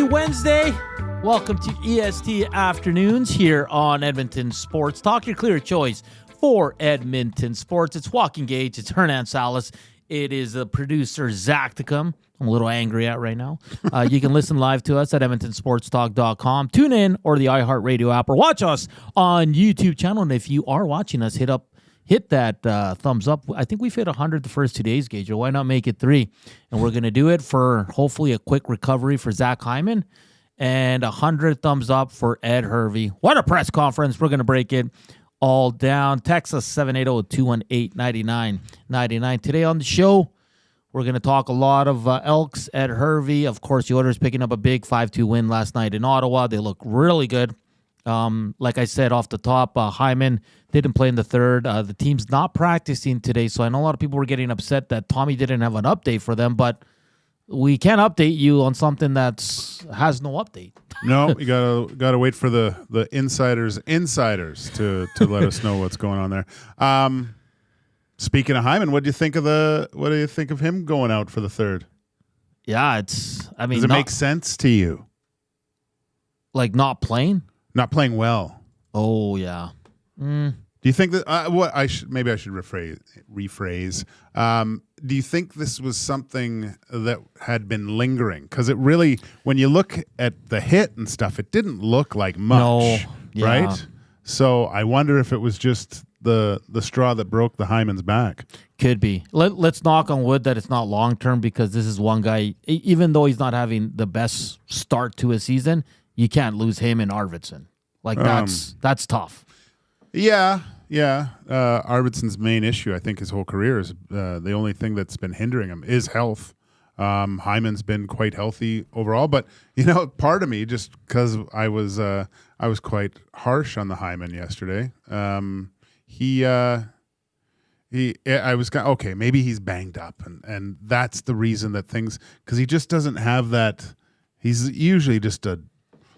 Wednesday. Welcome to EST Afternoons here on Edmonton Sports Talk, your clear choice for Edmonton sports. It's Joaquin Gage. It's Hernan Salas. It is the producer, Zachticum. I'm a little angry at right now. You can listen live to us at EdmontonSportsTalk.com. Tune in or the iHeartRadio app or watch us on YouTube channel. And if you are watching us, hit that thumbs up. I think we've hit 100 the first 2 days, Gage. Why not make it 3? And we're going to do it for hopefully a quick recovery for Zach Hyman and 100 thumbs up for Ed Hervey. What a press conference. We're going to break it all down. Text us 780-218-9999. Today on the show, we're going to talk a lot of Elks, Ed Hervey. Of course, the Oilers picking up a big 5-2 win last night in Ottawa. They look really good. Like I said off the top, Hyman didn't play in the third. The team's not practicing today, so I know a lot of people were getting upset that Tommy didn't have an update for them, but we can't update you on something that has no update. No, you gotta wait for the insiders to let us know what's going on there. Speaking of Hyman, what do you think of him going out for the third? Yeah, does it make sense to you? Like not playing? Not playing well. Oh yeah. Do you think that I should rephrase? Do you think this was something that had been lingering? Because it really, when you look at the hit and stuff, it didn't look like much, no. Yeah. Right? So I wonder if it was just the straw that broke the Hyman's back. Could be. Let's knock on wood that it's not long term, because this is one guy. Even though he's not having the best start to his season, you can't lose him and Arvidsson. Like that's tough. Yeah. Arvidsson's main issue, I think, his whole career is the only thing that's been hindering him is health. Hyman's been quite healthy overall, but part of me, just because I was quite harsh on the Hyman yesterday. I was okay. Maybe he's banged up, and that's the reason that things, because he just doesn't have that. He's usually just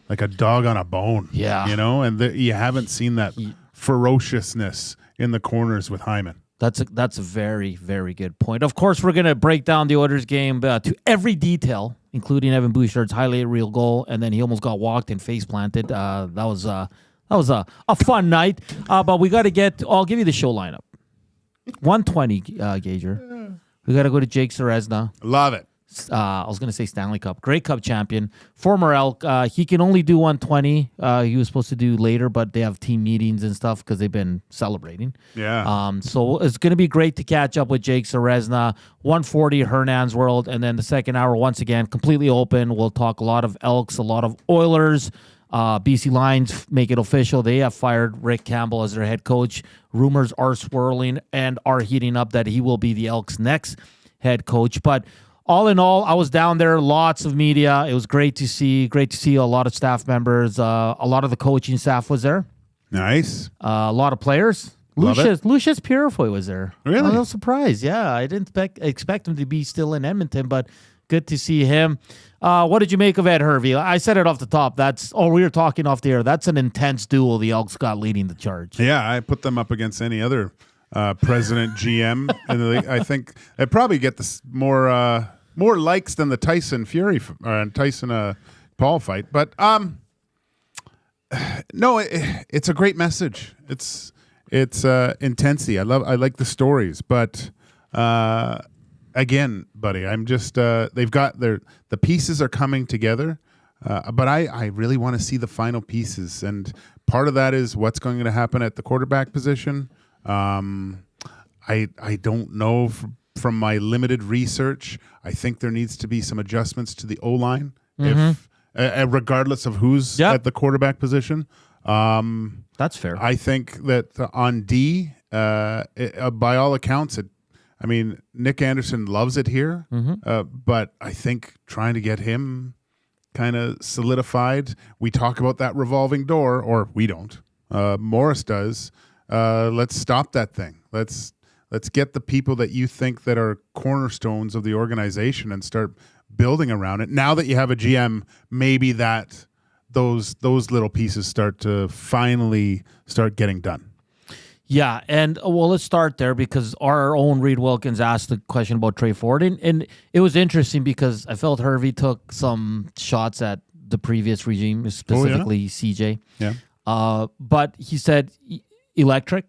like a dog on a bone. Yeah, and you haven't seen that ferociousness in the corners with Hyman. That's a very, very good point. Of course, we're going to break down the Oilers game to every detail, including Evan Bouchard's highlight reel goal, and then he almost got walked and face planted. That was a fun night. But we got to get. I'll give you the show lineup. 120, Gager. We got to go to Jake Ceresna. Love it. I was going to say Stanley Cup, Grey Cup champion, former Elk. He can only do 120. He was supposed to do later, but they have team meetings and stuff because they've been celebrating. Yeah. So it's going to be great to catch up with Jake Ceresna. 140 Hernan's World, and then the second hour, once again, completely open. We'll talk a lot of Elks, a lot of Oilers. BC Lions make it official. They have fired Rick Campbell as their head coach. Rumors are swirling and are heating up that he will be the Elks' next head coach. But all in all, I was down there, lots of media. It was great to see a lot of staff members. A lot of the coaching staff was there. Nice. A lot of players. Lucius Purifoy was there. Really? I was surprised. Yeah, I didn't expect him to be still in Edmonton, but good to see him. What did you make of Ed Hervey? I said it off the top. We were talking off the air. That's an intense duel the Elks got leading the charge. Yeah, I put them up against any other president GM, and I think they probably get this more likes than the Tyson Fury Tyson Paul fight. But no, it's a great message. It's intensity. I like the stories, but again, buddy, I'm just they've got the pieces are coming together, but I really want to see the final pieces, and part of that is what's going to happen at the quarterback position. I don't know from my limited research. I think there needs to be some adjustments to the O-line, if regardless of who's at the quarterback position. That's fair. I think that on D, by all accounts, Nick Anderson loves it here, but I think trying to get him kind of solidified. We talk about that revolving door, or we don't. Morris does. Let's stop that thing. Let's get the people that you think that are cornerstones of the organization and start building around it. Now that you have a GM, maybe that those little pieces start to finally start getting done. Yeah, and let's start there because our own Reed Wilkins asked the question about Trey Ford, and it was interesting because I felt Hervey took some shots at the previous regime, specifically CJ. Yeah. But he said electric,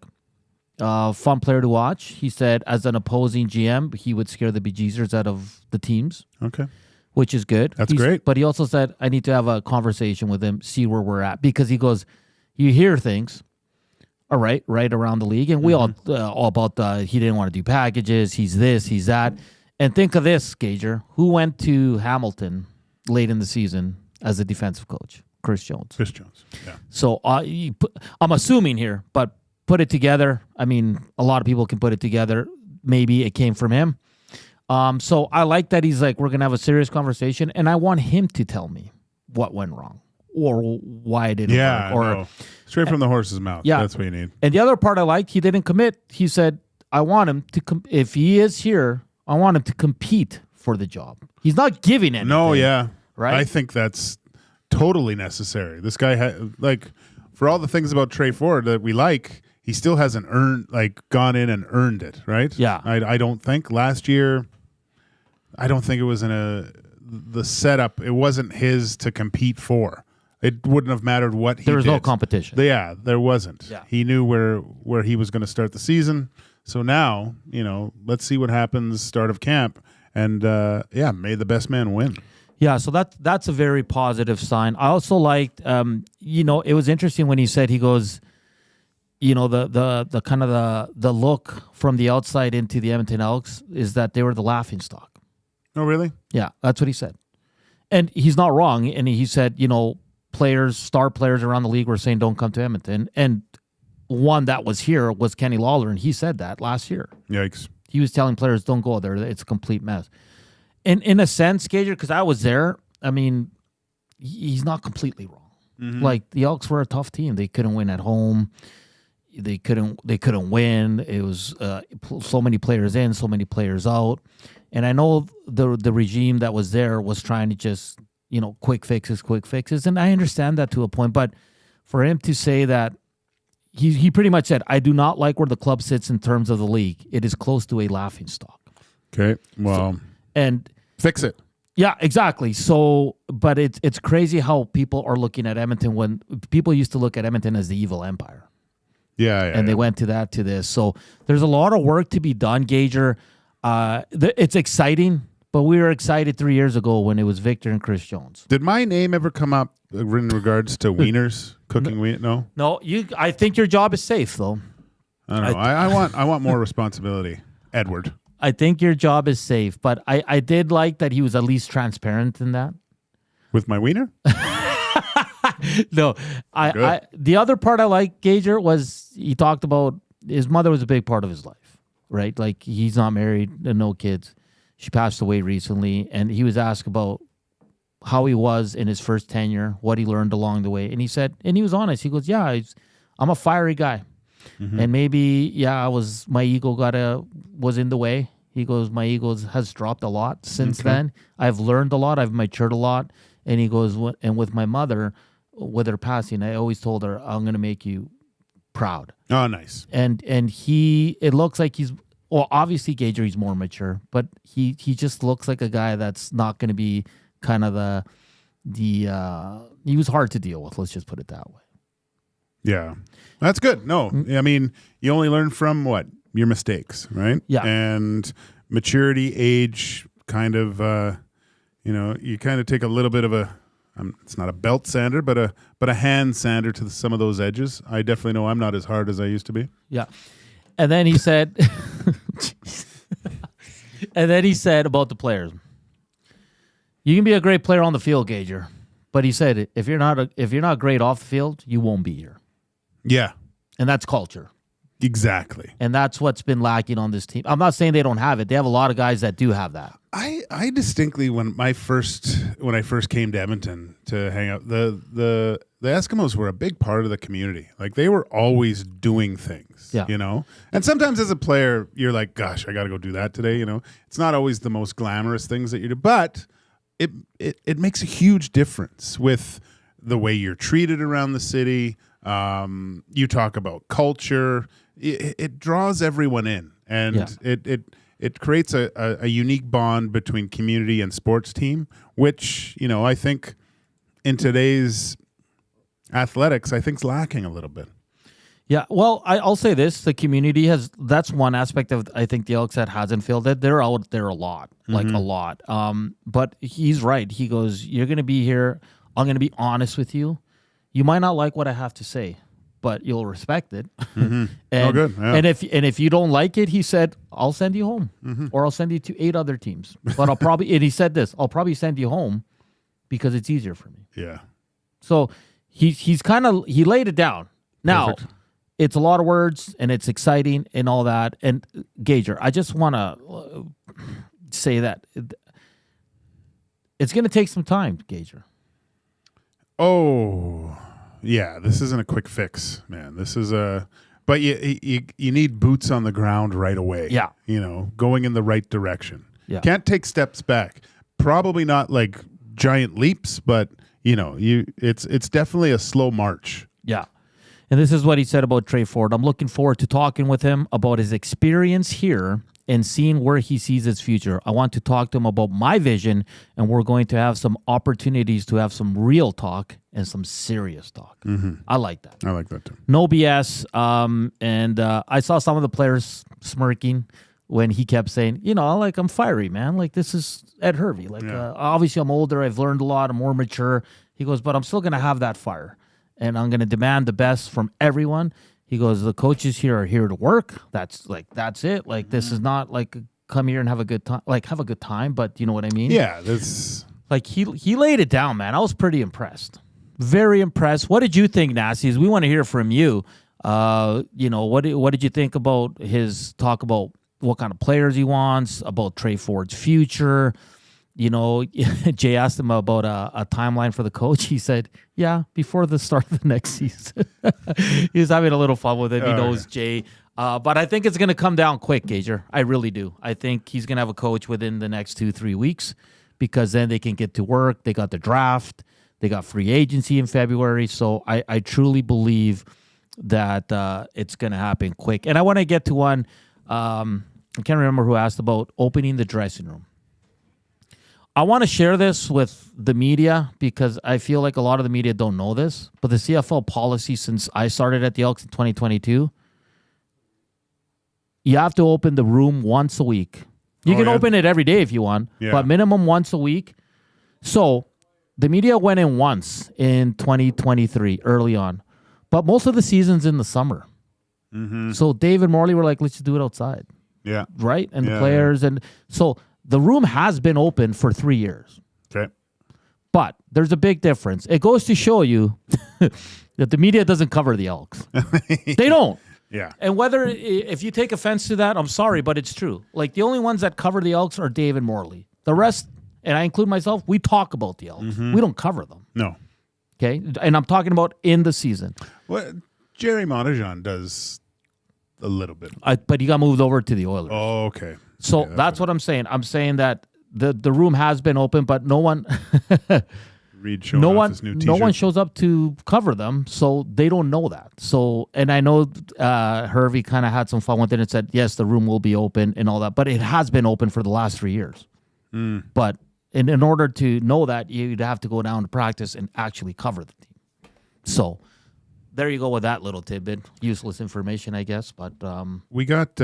fun player to watch. He said as an opposing GM, he would scare the bejesus out of the teams. Okay. Which is good. That's great. But he also said, I need to have a conversation with him, see where we're at. Because he goes, you hear things, all right around the league. And we all about he didn't want to do packages. He's this, he's that. And think of this, Gager. Who went to Hamilton late in the season as a defensive coach? Chris Jones. Chris Jones, yeah. So I'm assuming here, but put it together. I mean, a lot of people can put it together. Maybe it came from him. So I like that he's like, we're going to have a serious conversation, and I want him to tell me what went wrong or why it didn't work. Or straight from the horse's mouth. Yeah. That's what you need. And the other part I liked, he didn't commit. He said, I want him to, if he is here, I want him to compete for the job. He's not giving anything. No, yeah. Right? I think that's totally necessary. This guy, for all the things about Trey Ford that we like, he still hasn't gone in and earned it, right? Yeah. I don't think last year, I don't think it was the setup. It wasn't his to compete for. It wouldn't have mattered what he did. There was no competition. Yeah, there wasn't. Yeah. He knew where he was going to start the season. So now, let's see what happens start of camp. And, may the best man win. Yeah, so that's a very positive sign. I also liked, it was interesting when he said, he goes, the kind of the look from the outside into the Edmonton Elks is that they were the laughingstock. Oh, really? Yeah, that's what he said. And he's not wrong. And he said, star players around the league were saying, don't come to Edmonton. And one that was here was Kenny Lawler, and he said that last year. Yikes. He was telling players, don't go there. It's a complete mess. And in a sense, Gager, because I was there, I mean, he's not completely wrong. Mm-hmm. Like, the Elks were a tough team. They couldn't win at home. They couldn't win. It was so many players in, so many players out. And I know the regime that was there was trying to just, quick fixes. And I understand that to a point. But for him to say that, he pretty much said, I do not like where the club sits in terms of the league. It is close to a laughingstock. Okay, well, and fix it. Yeah, exactly. So, but it's crazy how people are looking at Edmonton when people used to look at Edmonton as the evil empire. Yeah, and they went to this. So there's a lot of work to be done, Gager. It's exciting, but we were excited 3 years ago when it was Victor and Chris Jones. Did my name ever come up in regards to wieners, cooking wieners? No? No, I think your job is safe, though. I don't know. I want more responsibility, Edward. I think your job is safe, but I did like that he was at least transparent in that. With my wiener? No, the other part I like, Gager, was he talked about his mother was a big part of his life, right? Like, he's not married, no kids. She passed away recently, and he was asked about how he was in his first tenure, what he learned along the way, and he said, and he was honest. He goes, "Yeah, I'm a fiery guy, and maybe my ego was in the way." He goes, "My ego has dropped a lot since then. I've learned a lot. I've matured a lot." And he goes, and with my mother, with her passing, I always told her, I'm going to make you proud. Oh, nice. And it looks like obviously Gager, he's more mature, but he just looks like a guy that's not going to be kind of he was hard to deal with. Let's just put it that way. Yeah, that's good. No, I mean, you only learn from your mistakes, right? Yeah. And maturity, age, kind of, you kind of take a little bit of it's not a belt sander, but a hand sander to some of those edges. I definitely know I'm not as hard as I used to be. Yeah. And then he said, about the players, you can be a great player on the field, Gager, but he said, if you're not great off the field, you won't be here. Yeah. And that's culture. Exactly. And that's what's been lacking on this team. I'm not saying they don't have it. They have a lot of guys that do have that. I distinctly, when I first came to Edmonton to hang out, the Eskimos were a big part of the community. Like, they were always doing things, And sometimes as a player, you're like, gosh, I got to go do that today, It's not always the most glamorous things that you do, but it makes a huge difference with the way you're treated around the city. You talk about culture. It draws everyone in, and it creates a unique bond between community and sports team, which, I think in today's athletics, I think, is lacking a little bit. Yeah, well, I'll say this: the community that's one aspect of I think the Elks that hasn't filled it. They're out there a lot, like a lot. But he's right. He goes, "You're going to be here. I'm going to be honest with you. You might not like what I have to say, but you'll respect it." Good. Yeah. And if you don't like it, he said, "I'll send you home, or I'll send you to 8 other teams." But I'll probably and he said this: "I'll probably send you home because it's easier for me." Yeah. So he's kind of he laid it down. Now. Perfect. It's a lot of words, and it's exciting and all that. And, Gager, I just want to say that it's going to take some time, Gager. Oh, yeah. This isn't a quick fix, man. This is but you need boots on the ground right away. Yeah. Going in the right direction. Yeah. Can't take steps back. Probably not like giant leaps, but, it's definitely a slow march. Yeah. And this is what he said about Trey Ford. I'm looking forward to talking with him about his experience here and seeing where he sees his future. I want to talk to him about my vision, and we're going to have some opportunities to have some real talk and some serious talk. I like that. I like that too. No BS. And I saw some of the players smirking when he kept saying, I'm fiery, man. Like, this is Ed Hervey. Like, obviously I'm older. I've learned a lot. I'm more mature. He goes, but I'm still going to have that fire. And I'm going to demand the best from everyone. He goes, the coaches here are here to work. That's it. Like, this is not like come here and have a good time. Like, have a good time, but you know what I mean? Yeah, that's like he laid it down, man. I was pretty impressed. Very impressed. What did you think, Nassies? We want to hear from you. What did you think about his talk about what kind of players he wants, about Trey Ford's future? Jay asked him about a timeline for the coach. He said, yeah, before the start of the next season. He was having a little fun with it. He knows Jay. But I think it's going to come down quick, Gager. I really do. I think he's going to have a coach within the next 2-3 weeks because then they can get to work. They got the draft. They got free agency in February. So I truly believe that it's going to happen quick. And I want to get to one. I can't remember who asked about opening the dressing room. I want to share this with the media because I feel like a lot of the media don't know this, but the CFL policy since I started at the Elks in 2022, you have to open the room once a week. You can open it every day if you want, but minimum once a week. So the media went in once in 2023 early on, but most of the season's in the summer. So Dave and Morley were like, let's just do it outside. Yeah. Right? And the players. And so the room has been open for 3 years. Okay. But there's a big difference. It goes to show you that the media doesn't cover the Elks. They don't. Yeah. And if you take offense to that, I'm sorry, but it's true. Like, the only ones that cover the Elks are Dave and Morley. The rest, and I include myself, we talk about the Elks. We don't cover them. No. Okay? And I'm talking about in the season. Well, Jerry Montajon does a little bit. But he got moved over to the Oilers. Oh, okay. So that's what I'm saying. I'm saying that the room has been open, but no one Reed showing off his new t-shirt. No one shows up to cover them, so they don't know that. So, and I know Hervey kind of had some fun with it and said, yes, the room will be open and all that, but it has been open for the last 3 years. But in order to know that, you'd have to go down to practice and actually cover the team. So there you go with that little tidbit. Useless information, I guess, but we got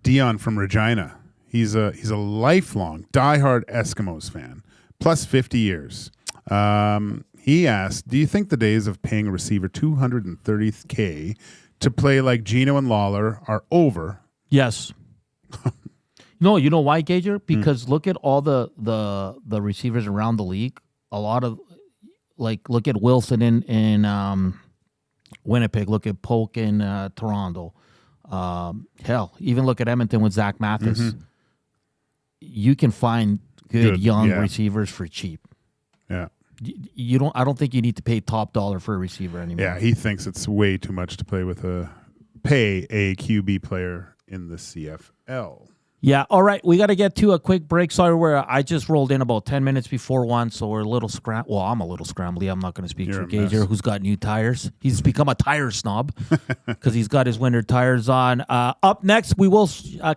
Dion from Regina. He's a lifelong diehard Eskimos fan, plus 50 years. He asked, do you think the days of paying a receiver $230K to play like Gino and Lawler are over? Yes. No, you know why, Gager? Because look at all the receivers around the league. A lot of, like, look at Wilson in Winnipeg. Look at Polk in Toronto. Hell, even look at Edmonton with Zach Mathis. You can find good young receivers for cheap. Yeah. I don't think you need to pay top dollar for a receiver anymore. Yeah, he thinks it's way too much to pay a QB player in the CFL. Yeah, all right. We got to get to a quick break. Sorry, I just rolled in about 10 minutes before 1, so we're a little Well, I'm a little scrambly. I'm not going to speak for Gager, who's got new tires. He's become a tire snob because he's got his winter tires on. Up next, we will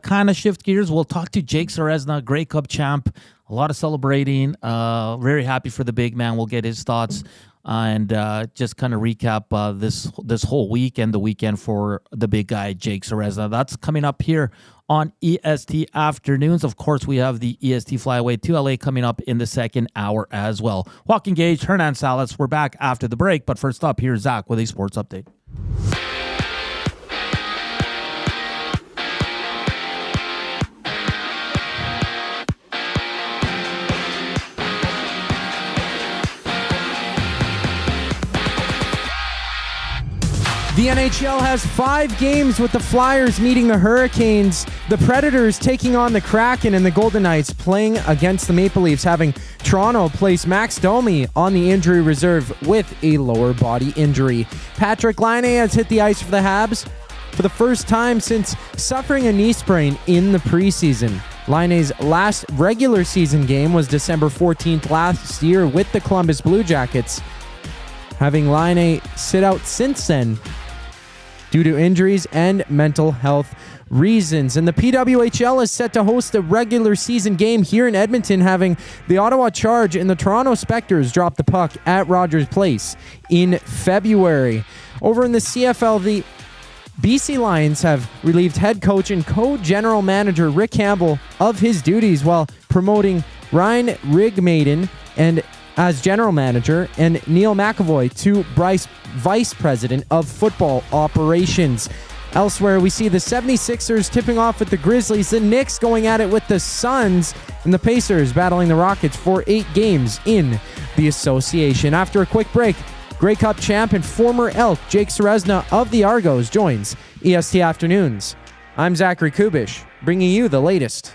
kind of shift gears. We'll talk to Jake Ceresna, Grey Cup champ. A lot of celebrating. Very happy for the big man. We'll get his thoughts and just kind of recap this whole week and the weekend for the big guy, Jake Ceresna. That's coming up here on EST Afternoons. Of course, we have the EST Flyaway to LA coming up in the second hour as well. Joaquin Gage, Hernan Salas. We're back after the break, but first up, here's Zach with a sports update. The NHL has 5 games with the Flyers meeting the Hurricanes, the Predators taking on the Kraken, and the Golden Knights playing against the Maple Leafs, having Toronto place Max Domi on the injury reserve with a lower body injury. Patrick Laine has hit the ice for the Habs for the first time since suffering a knee sprain in the preseason. Laine's last regular season game was December 14th last year with the Columbus Blue Jackets, having Laine sit out since then due to injuries and mental health reasons. And the PWHL is set to host a regular season game here in Edmonton, having the Ottawa Charge and the Toronto Spectres drop the puck at Rogers Place in February. Over in the CFL, the BC Lions have relieved head coach and co-general manager Rick Campbell of his duties while promoting Ryan Rigmaiden and as general manager, and Neil McAvoy to vice president of football operations. Elsewhere, we see the 76ers tipping off with the Grizzlies, the Knicks going at it with the Suns, and the Pacers battling the Rockets for 8 games in the association. After a quick break, Grey Cup champ and former Elk Jake Ceresna of the Argos joins EST Afternoons. I'm Zachary Kubusch, bringing you the latest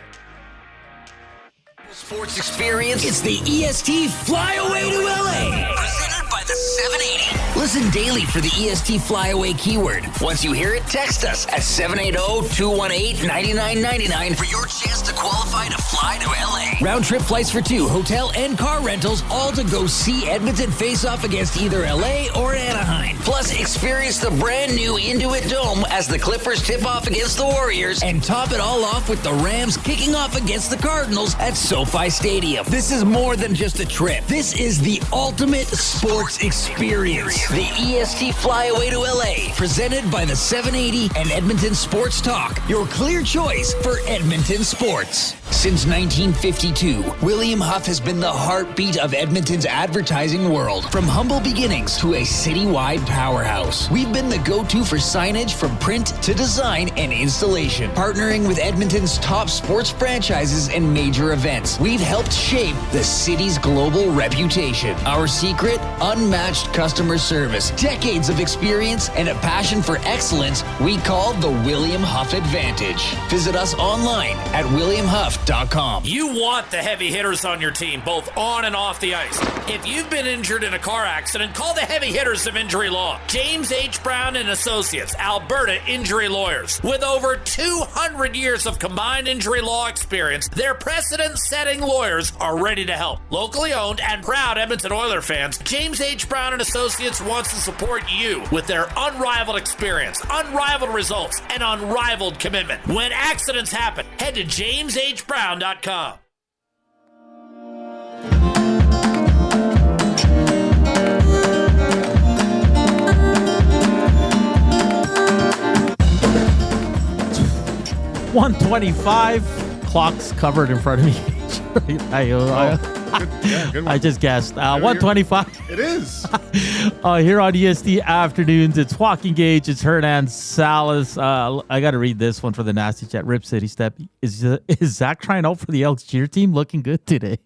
sports experience. It's the EST Flyaway to LA. Presented by the 780. Listen daily for the EST Flyaway keyword. Once you hear it, text us at 780-218-9999 for your chance to qualify to fly to LA. Round trip flights for 2, hotel and car rentals, all to go see Edmonton face off against either LA or Anaheim. Plus, experience the brand new Intuit Dome as the Clippers tip off against the Warriors, and top it all off with the Rams kicking off against the Cardinals at SoFi Stadium. This is more than just a trip. This is the ultimate sports experience. The EST Flyaway to LA, presented by the 780 and Edmonton Sports Talk, your clear choice for Edmonton sports. Since 1952, William Huff has been the heartbeat of Edmonton's advertising world. From humble beginnings to a citywide powerhouse, we've been the go-to for signage from print to design and installation. Partnering with Edmonton's top sports franchises and major events, we've helped shape the city's global reputation. Our secret? Unmatched customer service, decades of experience, and a passion for excellence we call the William Huff Advantage. Visit us online at williamhuff.com. You want the heavy hitters on your team, both on and off the ice. If you've been injured in a car accident, call the heavy hitters of injury law. James H. Brown and Associates, Alberta Injury Lawyers. With over 200 years of combined injury law experience, their precedent-setting lawyers are ready to help. Locally owned and proud Edmonton Oilers fans, James H. Brown and Associates wants to support you with their unrivaled experience, unrivaled results, and unrivaled commitment. When accidents happen, head to jameshbrown.com. .125, clock's covered in front of me. I just guessed. 125. It is. Here on EST Afternoons, it's Joaquin Gage, it's Hernan Salas. I got to read this one for the Nasty Chat. Rip City Step. Is Zach trying out for the Elks cheer team? Looking good today.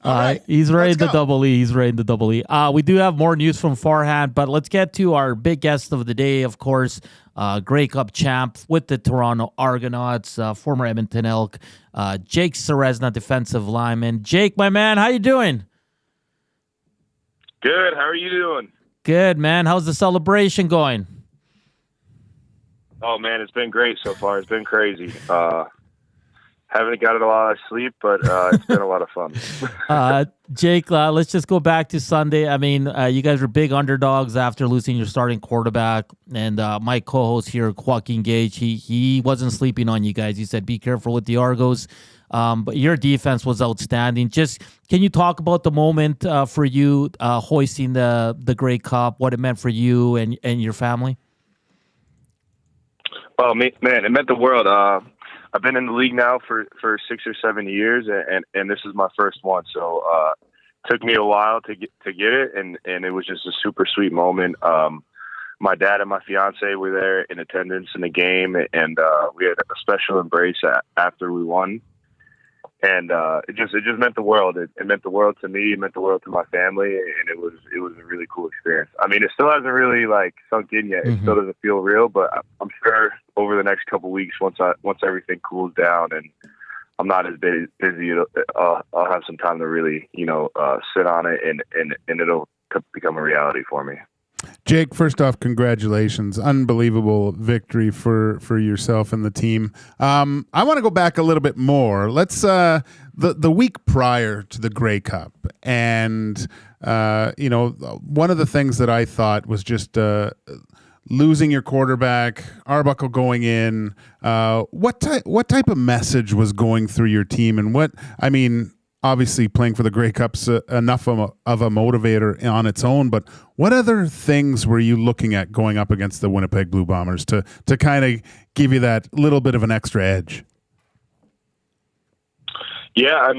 Right. He's ready the double E. He's ready the double E. We do have more news from Farhand, but let's get to our big guest of the day, of course, Grey Cup champ with the Toronto Argonauts, former Edmonton Elk, Jake Ceresna, defensive lineman. Jake, my man, how you doing? Good. How are you doing? Good, man. How's the celebration going? Oh, man, it's been great so far. It's been crazy. Haven't gotten a lot of sleep, but it's been a lot of fun. Jake, let's just go back to Sunday. I mean, you guys were big underdogs after losing your starting quarterback, and my co-host here, Joaquin Gage, he wasn't sleeping on you guys. He said, be careful with the Argos. But your defense was outstanding. Just can you talk about the moment for you hoisting the Grey Cup, what it meant for you and your family? Oh, man, it meant the world. I've been in the league now for 6 or 7 years, and this is my first one. So it took me a while to get it, and it was just a super sweet moment. My dad and my fiance were there in attendance in the game, and we had a special embrace after we won. And it just meant the world. It meant the world to me. It meant the world to my family, and it was a really cool experience. I mean, it still hasn't really sunk in yet. It still doesn't feel real, but I'm sure over the next couple of weeks, once everything cools down and I'm not as busy, I'll have some time to really sit on it, and it'll become a reality for me. Jake, first off, congratulations. Unbelievable victory for yourself and the team. I want to go back a little bit more. Let's the week prior to the Grey Cup. And, one of the things that I thought was just losing your quarterback, Arbuckle going in. What type of message was going through your team? And obviously playing for the Grey Cup's enough of a motivator on its own, but what other things were you looking at going up against the Winnipeg Blue Bombers to kind of give you that little bit of an extra edge? Yeah,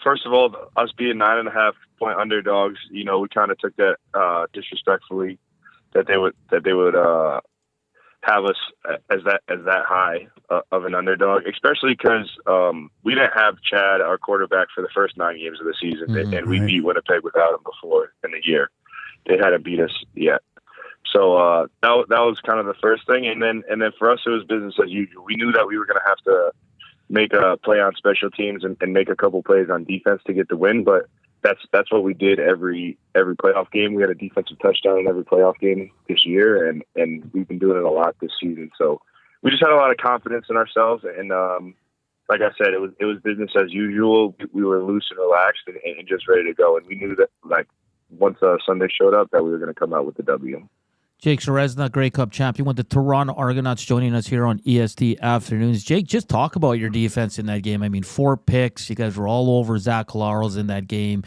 first of all, us being 9.5-point underdogs, we kind of took that disrespectfully that they would have us as that high of an underdog, especially because we didn't have Chad, our quarterback, for the first 9 games of the season, and we beat Winnipeg without him before in the year. They hadn't beat us yet, so that was kind of the first thing. And then for us, it was business as usual. We knew that we were going to have to make a play on special teams and make a couple plays on defense to get the win, but that's what we did every playoff game. We had a defensive touchdown in every playoff game this year, and we've been doing it a lot this season. So we just had a lot of confidence in ourselves, and like I said, it was business as usual. We were loose and relaxed and just ready to go, and we knew that once Sunday showed up that we were going to come out with the W. Jake Ceresna, Grey Cup champion with the Toronto Argonauts, joining us here on EST Afternoons. Jake, just talk about your defense in that game. 4 picks. You guys were all over Zach Collaros in that game.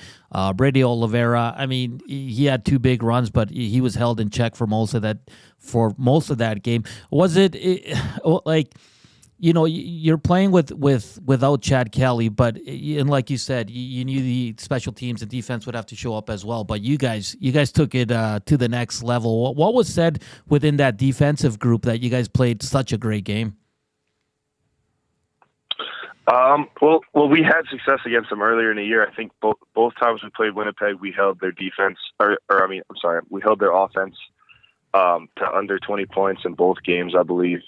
Brady Oliveira, he had 2 big runs, but he was held in check for most of that game. Was it you're playing without Chad Kelly, and like you said, you knew the special teams and defense would have to show up as well. But you guys took it to the next level. What was said within that defensive group that you guys played such a great game? Well, we had success against them earlier in the year. I think both times we played Winnipeg, we held their defense, we held their offense to under 20 points in both games, I believe.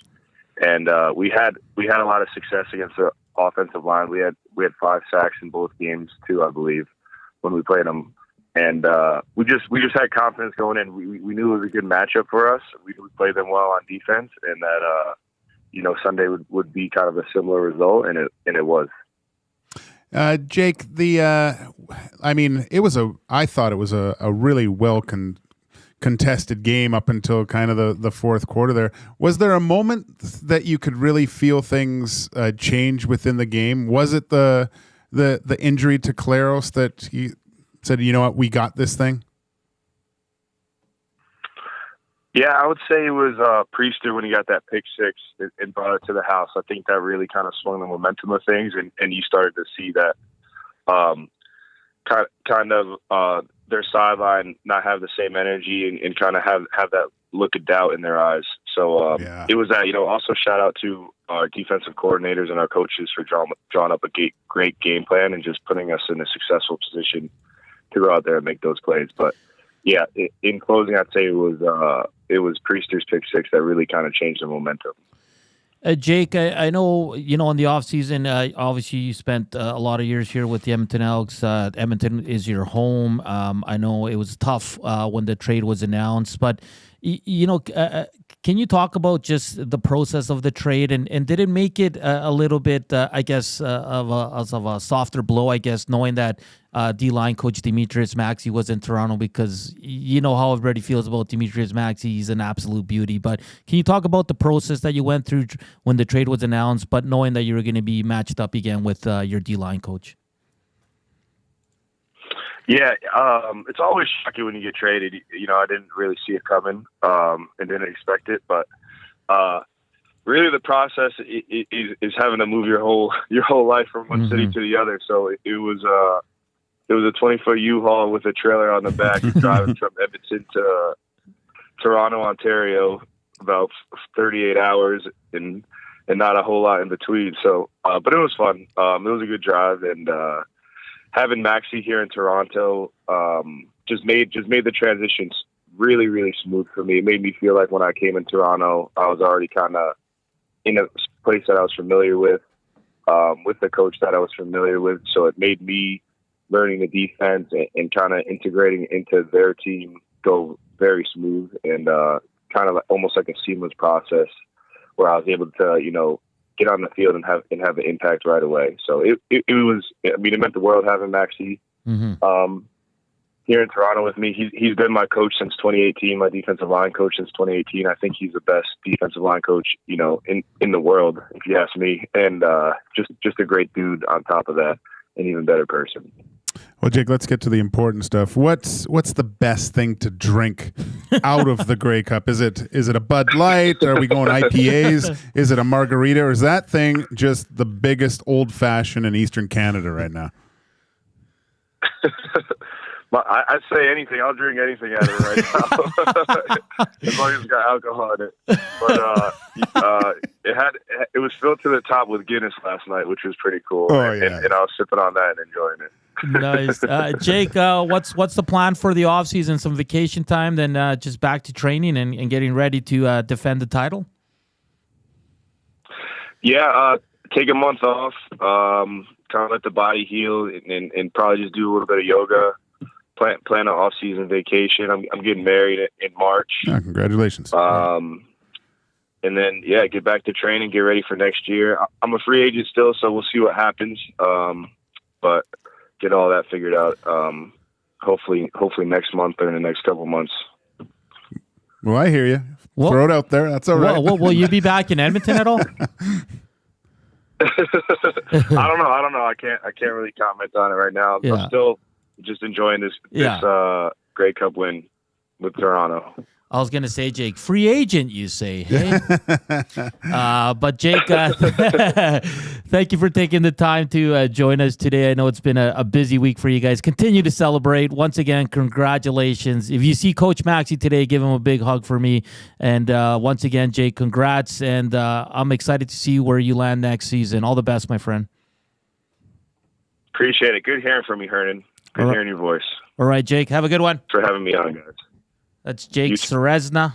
And we had a lot of success against the offensive line. We had 5 sacks in both games too, I believe, when we played them. And we just had confidence going in. We knew it was a good matchup for us. We played them well on defense, and that Sunday would be kind of a similar result, and it was. Jake, I thought it was a really well contested game up until kind of the fourth quarter there. Was there a moment that you could really feel things change within the game? Was it the injury to Claros that he said, you know what, we got this thing? Yeah, I would say it was Priester when he got that pick 6 and brought it to the house. I think that really kind of swung the momentum of things, and you started to see that kind of their sideline not have the same energy and kind of have that look of doubt in their eyes. So It was that, also shout out to our defensive coordinators and our coaches for drawing up a great game plan and just putting us in a successful position to go out there and make those plays. But yeah, in closing, I'd say it was Priester's pick 6 that really kind of changed the momentum. Jake, I know, in the offseason, obviously you spent a lot of years here with the Edmonton Elks. Edmonton is your home. I know it was tough when the trade was announced, but, Can you talk about just the process of the trade, and did it make it a little bit, of a softer blow, I guess, knowing that D-line coach Demetrius Maxey was in Toronto, because you know how everybody feels about Demetrius Maxey. He's an absolute beauty. But can you talk about the process that you went through when the trade was announced, but knowing that you were going to be matched up again with your D-line coach? Yeah, it's always shocking when you get traded. I didn't really see it coming and didn't expect it. But really, the process is having to move your whole life from one city to the other. So it was a 20-foot U-Haul with a trailer on the back, driving from Edmonton to Toronto, Ontario, about 38 hours, and not a whole lot in between. So, but it was fun. It was a good drive, and having Maxey here in Toronto just made the transitions really, really smooth for me. It made me feel like when I came in Toronto, I was already kind of in a place that I was familiar with the coach that I was familiar with. So it made me learning the defense and kind of integrating into their team go very smooth, and kind of almost like a seamless process where I was able to, get on the field and have an impact right away. So it meant the world having Maxey here in Toronto with me. He's been my coach since 2018, my defensive line coach since 2018. I think he's the best defensive line coach, in the world, if you ask me. And just a great dude on top of that, an even better person. Well, Jake, let's get to the important stuff. What's the best thing to drink out of the Grey Cup? Is it a Bud Light? Are we going IPAs? Is it a margarita? Or is that thing just the biggest old-fashioned in Eastern Canada right now? I'd say anything. I'll drink anything out of it right now, as long as it's got alcohol in it. But it was filled to the top with Guinness last night, which was pretty cool. Oh, and I was sipping on that and enjoying it. Nice. Jake, what's the plan for the offseason? Some vacation time, then just back to training and getting ready to defend the title? Yeah, take a month off, kind of let the body heal, and probably just do a little bit of yoga. Plan an off-season vacation. I'm getting married in March. Oh, congratulations. And then, get back to training, get ready for next year. I'm a free agent still, so we'll see what happens. But get all that figured out. Hopefully next month or in the next couple months. Well, I hear you. Throw it out there. That's all right. Will you be back in Edmonton at all? I don't know. I can't really comment on it right now. Yeah. I'm still just enjoying this Grey Cup win with Toronto. I was going to say, Jake, free agent, you say, hey? But Jake, thank you for taking the time to join us today. I know it's been a busy week for you guys. Continue to celebrate. Once again, congratulations. If you see Coach Maxey today, give him a big hug for me. And once again, Jake, congrats. And I'm excited to see where you land next season. All the best, my friend. Appreciate it. Good hearing from you, Hernan. Good hearing your voice. All right, Jake. Have a good one. Thanks for having me on, guys. That's Jake Ceresna,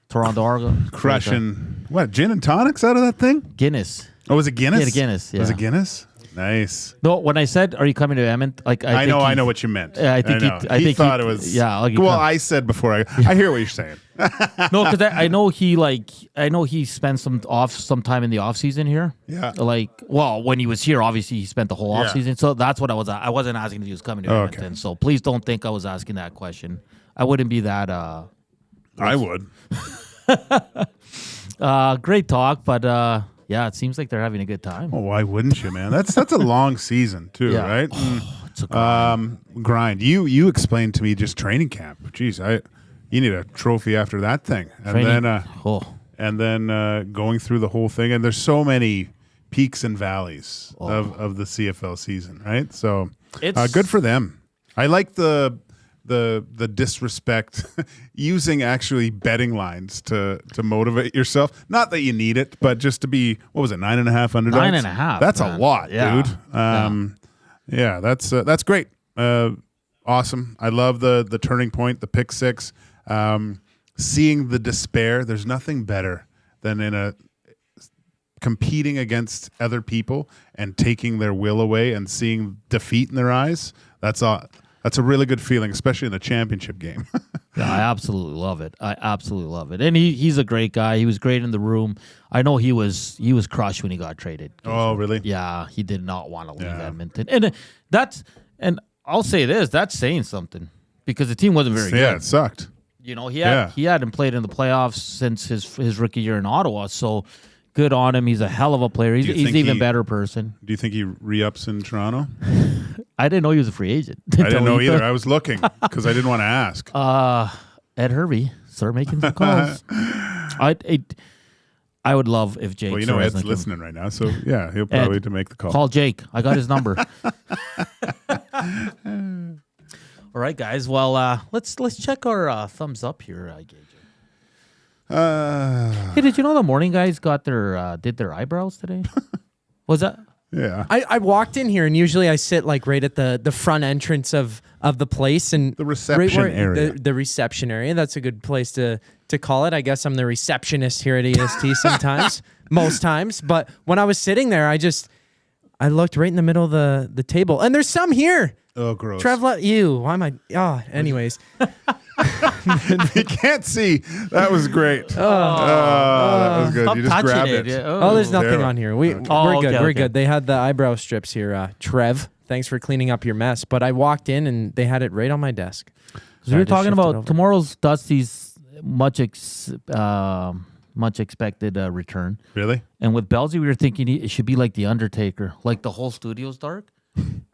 Toronto Argos. Crushing, what, gin and tonics out of that thing? Guinness. Oh, was it Guinness? Yeah, Guinness. Yeah. Was it Guinness? Nice. No, when I said, "Are you coming to Edmonton?" I know what you meant. I think he thought it was. Yeah. I said before. I hear what you're saying. No, because I know he spent some time in the off season here. Yeah. When he was here, obviously he spent the whole off season. So that's what I wasn't asking if he was coming to Edmonton. Okay. So please don't think I was asking that question. I wouldn't be that. I would. Great talk, but it seems like they're having a good time. Well, why wouldn't you, man? That's a long season too, right? It's a grind. Grind. You explained to me just training camp. Jeez, you need a trophy after that thing, and then going through the whole thing. And there's so many peaks and valleys of the CFL season, right? So good for them. I like the disrespect using actually betting lines to motivate yourself. Not that you need it, but just to be, what was it, 9.5 underdogs? 9.5. That's man. A lot, yeah. Dude. That's great. Awesome. I love the turning point, the pick six, seeing the despair. There's nothing better than competing against other people and taking their will away and seeing defeat in their eyes. That's a really good feeling, especially in a championship game. Yeah, I absolutely love it. And he's a great guy. He was great in the room. I know he was crushed when he got traded. Oh, really? Yeah, he did not want to leave Edmonton. And I'll say this, that's saying something because the team wasn't very good. Yeah, it sucked. You know, he hadn't played in the playoffs since his rookie year in Ottawa, so good on him. He's a hell of a player. He's an even better person. Do you think he re-ups in Toronto? I didn't know he was a free agent. I didn't know either. I was looking because I didn't want to ask. Ed Hervey, start making some calls. I would love if Jake. Well, you know Ed's listening right now, so yeah, he'll probably to make the call. Call Jake. I got his number. All right, guys. Well, let's check our thumbs up here, Gage. Hey, did you know the morning guys got did their eyebrows today? Was that? Yeah. I walked in here and usually I sit like right at the front entrance of the place and the reception area. The reception area. That's a good place to call it. I guess I'm the receptionist here at EST sometimes, most times. But when I was sitting there, I looked right in the middle of the table, and there's some here. Oh, gross. Trev, why am I? Oh, anyways. You can't see. That was great. That was good. Stop You just grabbed touching it. Oh, there's nothing on here. We're good. Okay, We're okay. good. They had the eyebrow strips here. Trev, thanks for cleaning up your mess. But I walked in and they had it right on my desk. We were talking about tomorrow's Dusty's much expected return. Really? And with Belzy, we were thinking it should be like The Undertaker. Like the whole studio's dark.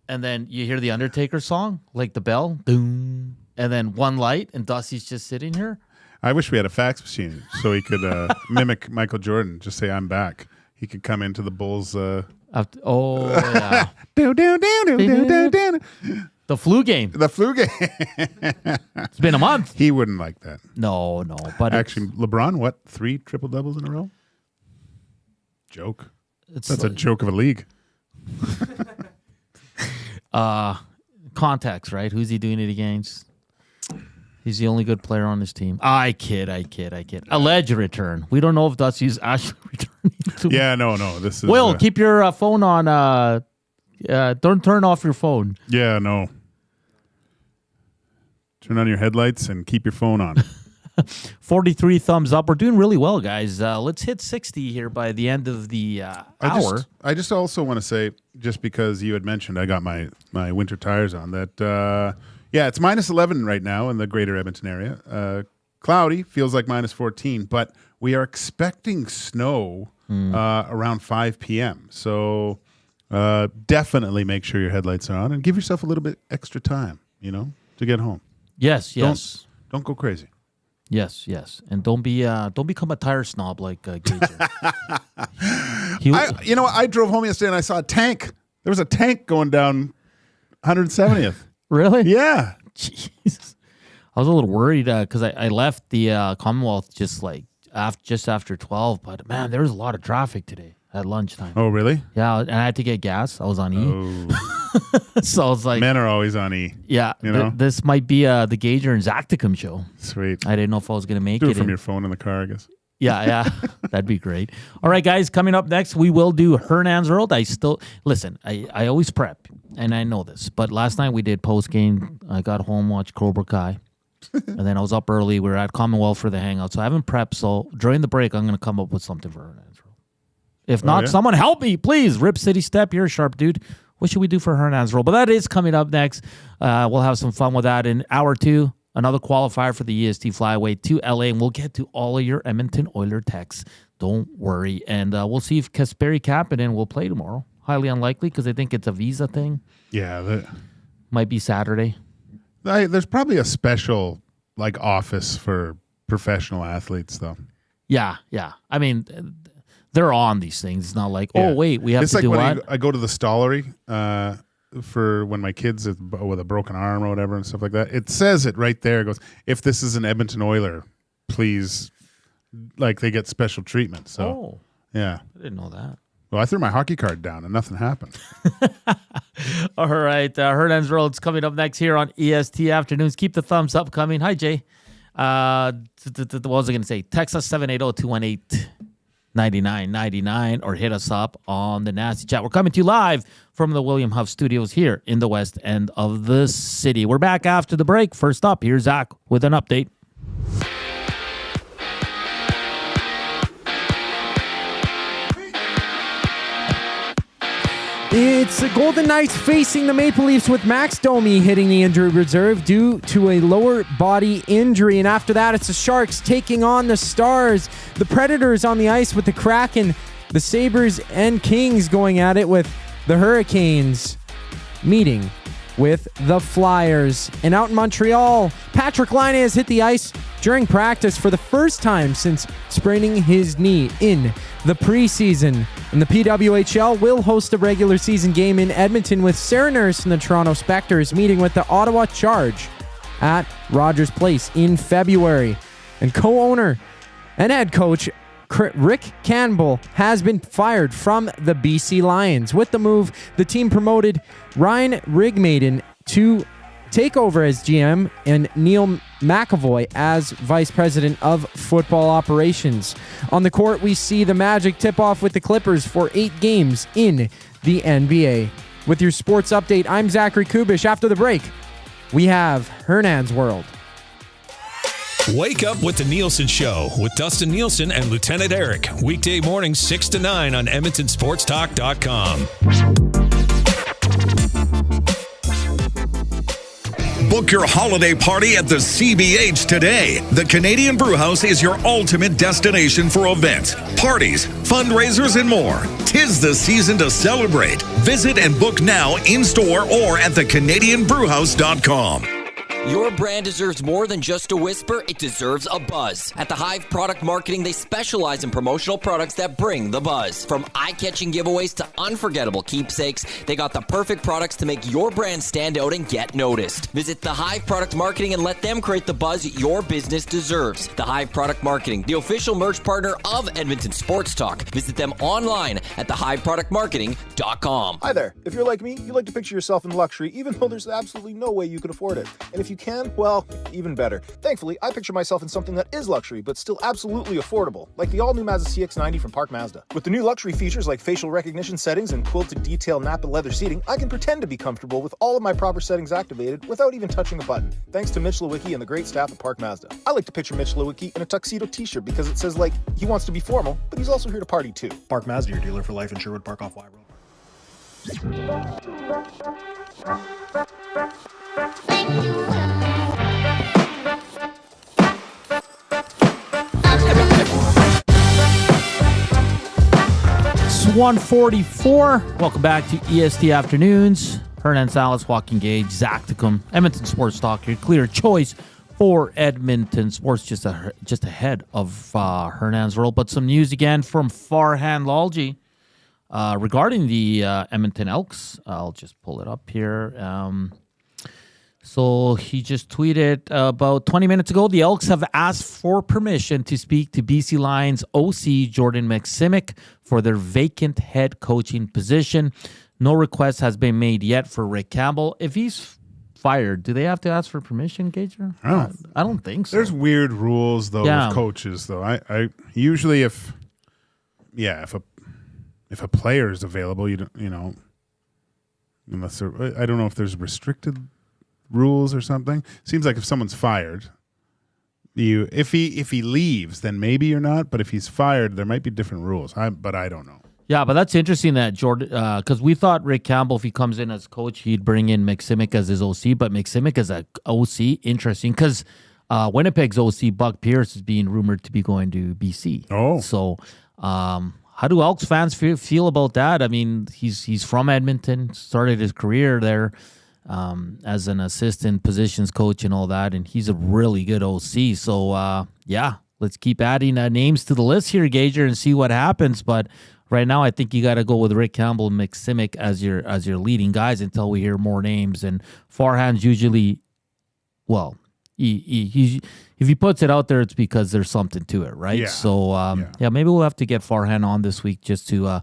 And then you hear the Undertaker song, like the bell. Boom. And then one light, and Dusty's just sitting here. I wish we had a fax machine so he could mimic Michael Jordan. Just say, I'm back. He could come into the Bulls. Yeah. Do, do, do, do, do, do, do. The flu game. The flu game. It's been a month. He wouldn't like that. No. But actually, LeBron, what? 3 triple doubles in a row? Joke. That's a joke of a league. Contacts, right? Who's he doing it against? He's the only good player on this team. I kid. Alleged return. We don't know if Dusty's actually returning. Yeah, no. This is Will, keep your phone on. Don't turn off your phone. Yeah, no. Turn on your headlights and keep your phone on. 43 thumbs up. We're doing really well, guys. Let's hit 60 here by the end of the hour. I just also want to say, just because you had mentioned I got my winter tires on, that, it's minus 11 right now in the greater Edmonton area. Cloudy, feels like minus 14, but we are expecting snow around 5 p.m. So definitely make sure your headlights are on and give yourself a little bit extra time, to get home. Yes. Don't go crazy. Yes, and don't become a tire snob like Gage. I drove home yesterday and I saw a tank. There was a tank going down 170th. Really? Yeah. Jesus. I was a little worried because I left the Commonwealth just after 12. But man, there was a lot of traffic today at lunchtime. Oh, really? Yeah, and I had to get gas. I was on E. Oh. So I was like, men are always on E. Yeah, this might be the Gager and Zachticum show. Sweet. I didn't know if I was going to make Do it from your phone in the car, I guess. Yeah, that'd be great. All right, guys, coming up next, we will do Hernan's World. I always prep, and I know this, but last night we did post game. I got home, watched Cobra Kai, and then I was up early. We were at Commonwealth for the hangout, so I haven't prepped. So during the break, I'm going to come up with something for Hernan's World. If not, someone help me, please. Rip City Step, you're a sharp dude. What should we do for Hernan's World? But that is coming up next. We'll have some fun with that in hour 2. Another qualifier for the EST Flyway to LA, and we'll get to all of your Edmonton Oiler texts. Don't worry. And we'll see if Kasperi Kapanen will play tomorrow. Highly unlikely because I think it's a visa thing. Yeah. Might be Saturday. There's probably a special office for professional athletes, though. Yeah. I mean, they're on these things. It's not like, oh, wait, we have it's to like do when what? I go to the Stollery for when my kids with a broken arm or whatever and stuff like that. It says it right there. It goes, if this is an Edmonton Oiler, please, they get special treatment. So, yeah. I didn't know that. Well, I threw my hockey card down and nothing happened. All right. Hernan's World's coming up next here on EST Afternoons. Keep the thumbs up coming. Hi, Jay. What was I going to say? Text us 780-218. 9999 or hit us up on the Nasty Chat. We're coming to you live from the William Huff Studios here in the west end of the city. We're back after the break. First up, here's Zach with an update. It's the Golden Knights facing the Maple Leafs with Max Domi hitting the injury reserve due to a lower body injury. And after that, it's the Sharks taking on the Stars. The Predators on the ice with the Kraken. The Sabres and Kings going at it with the Hurricanes meeting with the Flyers. And out in Montreal, Patrick Laine has hit the ice during practice for the first time since spraining his knee in the preseason. And the PWHL will host a regular season game in Edmonton with Sarah Nurse and the Toronto Spectors meeting with the Ottawa Charge at Rogers Place in February. And co-owner and head coach Rick Campbell has been fired from the BC Lions. With the move, the team promoted Ryan Rigmaiden to take over as GM and Neil McAvoy as Vice President of Football Operations. On the court, we see the Magic tip off with the Clippers for 8 games in the NBA. With your sports update, I'm Zachary Kubusch. After the break, we have Hernan's World. Wake up with the Nielsen Show with Dustin Nielsen and Lieutenant Eric. Weekday mornings 6 to 9 on EdmontonSportsTalk.com. Book your holiday party at the CBH today. The Canadian Brewhouse is your ultimate destination for events, parties, fundraisers, and more. 'Tis the season to celebrate. Visit and book now in-store or at thecanadianbrewhouse.com. Your brand deserves more than just a whisper, it deserves a buzz. At the Hive Product Marketing, they specialize in promotional products that bring the buzz. From eye-catching giveaways to unforgettable keepsakes, they got the perfect products to make your brand stand out and get noticed. Visit the Hive Product Marketing and let them create the buzz your business deserves. The Hive Product Marketing, the official merch partner of Edmonton Sports Talk. Visit them online at thehiveproductmarketing.com. Hi there. If you're like me, you like to picture yourself in luxury, even though there's absolutely no way you could afford it. And if you can, well, even better. Thankfully, I picture myself in something that is luxury, but still absolutely affordable, like the all-new Mazda CX-90 from Park Mazda. With the new luxury features like facial recognition settings and quilted detail Napa leather seating, I can pretend to be comfortable with all of my proper settings activated without even touching a button, thanks to Mitch Lewicki and the great staff at Park Mazda. I like to picture Mitch Lewicki in a tuxedo t-shirt because it says, like, he wants to be formal, but he's also here to party too. Park Mazda, your dealer for life in Sherwood Park off Y Road. It's 1:44. Welcome back to EST Afternoons. Hernan Salas, Joaquin Gage, Zachticum, Edmonton Sports Talk, your clear choice for Edmonton Sports, just ahead of Hernan's World. But some news again from Farhan Lalji regarding the Edmonton Elks. I'll just pull it up here. So he just tweeted about 20 minutes ago, the Elks have asked for permission to speak to BC Lions OC Jordan Maksimic for their vacant head coaching position. No request has been made yet for Rick Campbell. If he's fired, do they have to ask for permission, Gager? I don't think so. There's weird rules though with coaches though. I usually if a player is available, unless I don't know if there's restricted rules or something. Seems like if someone's fired, if he leaves, then maybe you're not. But if he's fired, there might be different rules. But I don't know. Yeah, but that's interesting that Jordan, because we thought Rick Campbell, if he comes in as coach, he'd bring in Maksimic as his OC. But Maksimic as a OC, interesting, because Winnipeg's OC Buck Pierce is being rumored to be going to BC. Oh, so how do Elks fans feel about that? I mean, he's from Edmonton, started his career there. As an assistant positions coach and all that, and he's a really good OC. So, let's keep adding names to the list here, Gager, and see what happens. But right now, I think you got to go with Rick Campbell and Maksimic as your leading guys until we hear more names. And Farhan's usually, well, he if he puts it out there, it's because there's something to it, right? Yeah. So, maybe we'll have to get Farhan on this week just to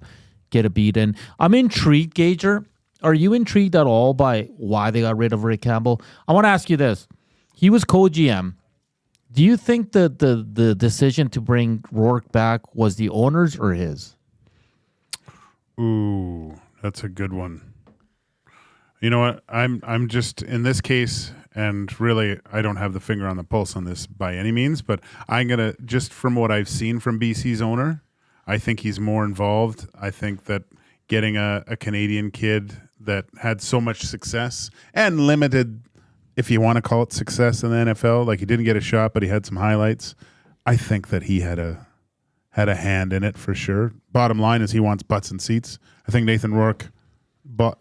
get a beat. And I'm intrigued, Gager. Are you intrigued at all by why they got rid of Rick Campbell? I want to ask you this. He was co-GM. Do you think the decision to bring Rourke back was the owner's or his? Ooh, that's a good one. You know what? I'm just in this case, and really, I don't have the finger on the pulse on this by any means, but I'm gonna just from what I've seen from BC's owner, I think he's more involved. I think that getting a Canadian kid that had so much success and limited, if you want to call it success in the NFL, like he didn't get a shot, but he had some highlights. I think that he had a hand in it for sure. Bottom line is he wants butts and seats. I think Nathan Rourke, but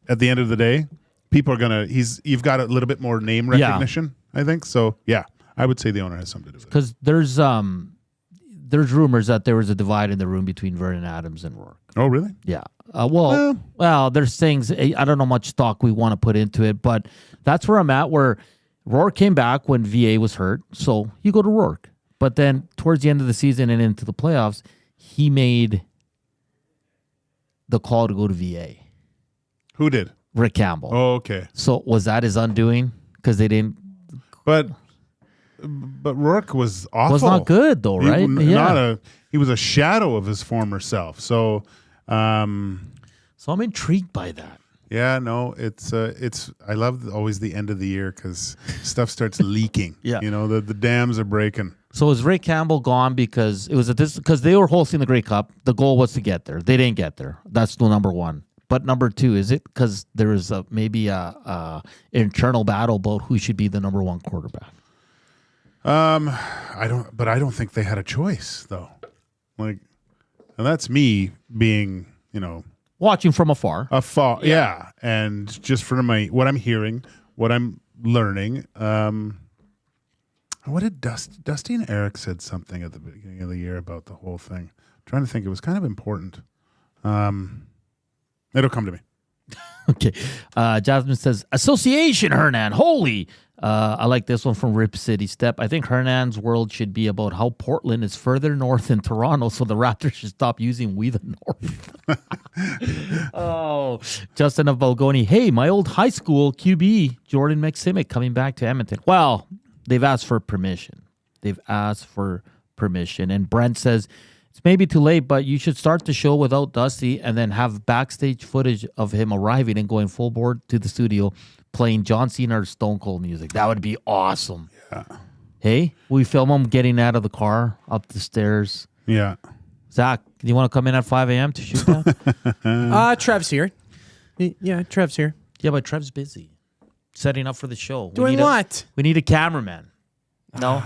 at the end of the day, people are you've got a little bit more name recognition, I think. So yeah, I would say the owner has something to do with it. Because there's rumors that there was a divide in the room between Vernon Adams and Rourke. Oh, really? Yeah. Well, there's things, I don't know much stock we want to put into it, but that's where I'm at, where Rourke came back when VA was hurt, so you go to Rourke. But then towards the end of the season and into the playoffs, he made the call to go to VA. Who did? Rick Campbell. Oh, okay. So was that his undoing? Because they didn't... But Rourke was awful. Was not good, though, right? He was a shadow of his former self. So I'm intrigued by that. Yeah, no, it's I love always the end of the year because stuff starts leaking. Yeah, you know the dams are breaking. So is Ray Campbell gone because it was because they were hosting the Grey Cup? The goal was to get there. They didn't get there. That's the number one. But number two, is it because there is maybe a internal battle about who should be the number one quarterback? I don't think they had a choice though. Like, and that's me being, watching from afar. Yeah. And just from what I'm hearing, what I'm learning, what did Dusty and Eric said something at the beginning of the year about the whole thing. I'm trying to think. It was kind of important. It'll come to me. Okay. Jasmine says, Association Hernan. Holy. I like this one from Rip City Step. I think Hernan's world should be about how Portland is further north than Toronto, so the Raptors should stop using We the North. Oh, Justin of Balgoni. Hey, my old high school QB, Jordan McSimic, coming back to Edmonton. Well, they've asked for permission. And Brent says, it's maybe too late, but you should start the show without Dusty and then have backstage footage of him arriving and going full board to the studio playing John Cena or Stone Cold music. That would be awesome. Yeah. Hey, we film him getting out of the car, up the stairs. Yeah. Zach, do you want to come in at 5 a.m. to shoot that? Trev's here. Yeah, Trev's here. Yeah, but Trev's busy setting up for the show. Doing what? We need a cameraman. No?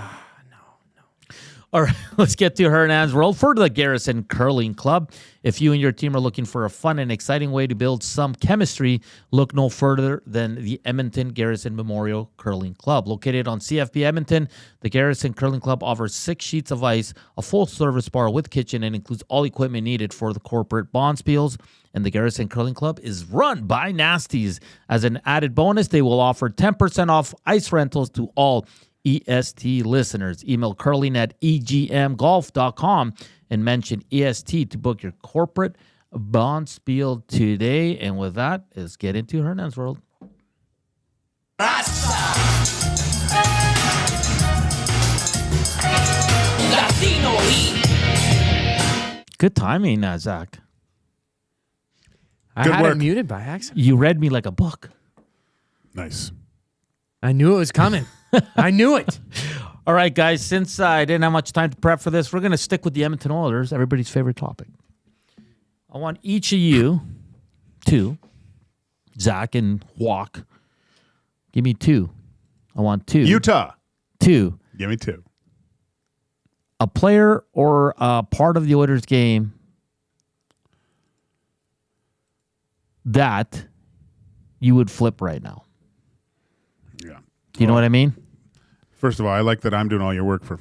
All right, let's get to Hernan's World for the Garrison Curling Club. If you and your team are looking for a fun and exciting way to build some chemistry, look no further than the Edmonton Garrison Memorial Curling Club. Located on CFB Edmonton, the Garrison Curling Club offers 6 sheets of ice, a full-service bar with kitchen, and includes all equipment needed for the corporate bonspiels. And the Garrison Curling Club is run by Nasties. As an added bonus, they will offer 10% off ice rentals to all EST listeners. Email curling@egmgolf.com and mention EST to book your corporate bonspiel today. And with that, let's get into Hernan's World. Good timing, Zach. I Good had work. it muted by accident. You read me like a book. Nice. I knew it was coming. I knew it. All right, guys, since I didn't have much time to prep for this, we're going to stick with the Edmonton Oilers, everybody's favorite topic. I want each of you two, Zach and Walk, give me 2. I want 2. Utah. 2. Give me 2. A player or a part of the Oilers game that you would flip right now. Yeah. Do you know what I mean? First of all, I like that I'm doing all your work for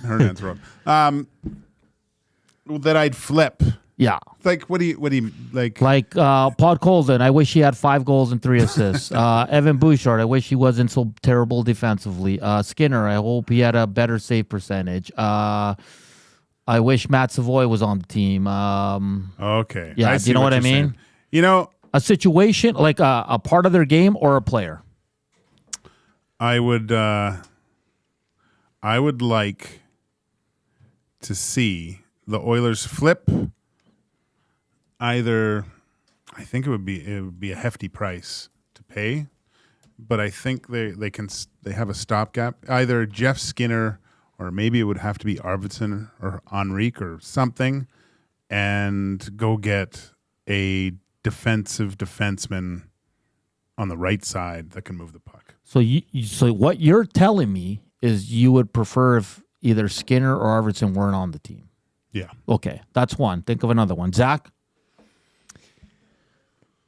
Hernan's Road. That I'd flip. Yeah. Like, what do you like? Like Pod Colden, I wish he had 5 goals and 3 assists. Evan Bouchard, I wish he wasn't so terrible defensively. Skinner, I hope he had a better save percentage. I wish Matt Savoy was on the team. Okay. Yeah, do you know what I mean? Saying. A situation, like a part of their game or a player. I would I would like to see the Oilers flip either. I think it would be a hefty price to pay, but I think they have a stopgap. Either Jeff Skinner or maybe it would have to be Arvidsson or Henrique or something, and go get a defensive defenseman on the right side that can move the puck. So what you're telling me is you would prefer if either Skinner or Arvidsson weren't on the team. Yeah. Okay, that's one. Think of another one. Zach?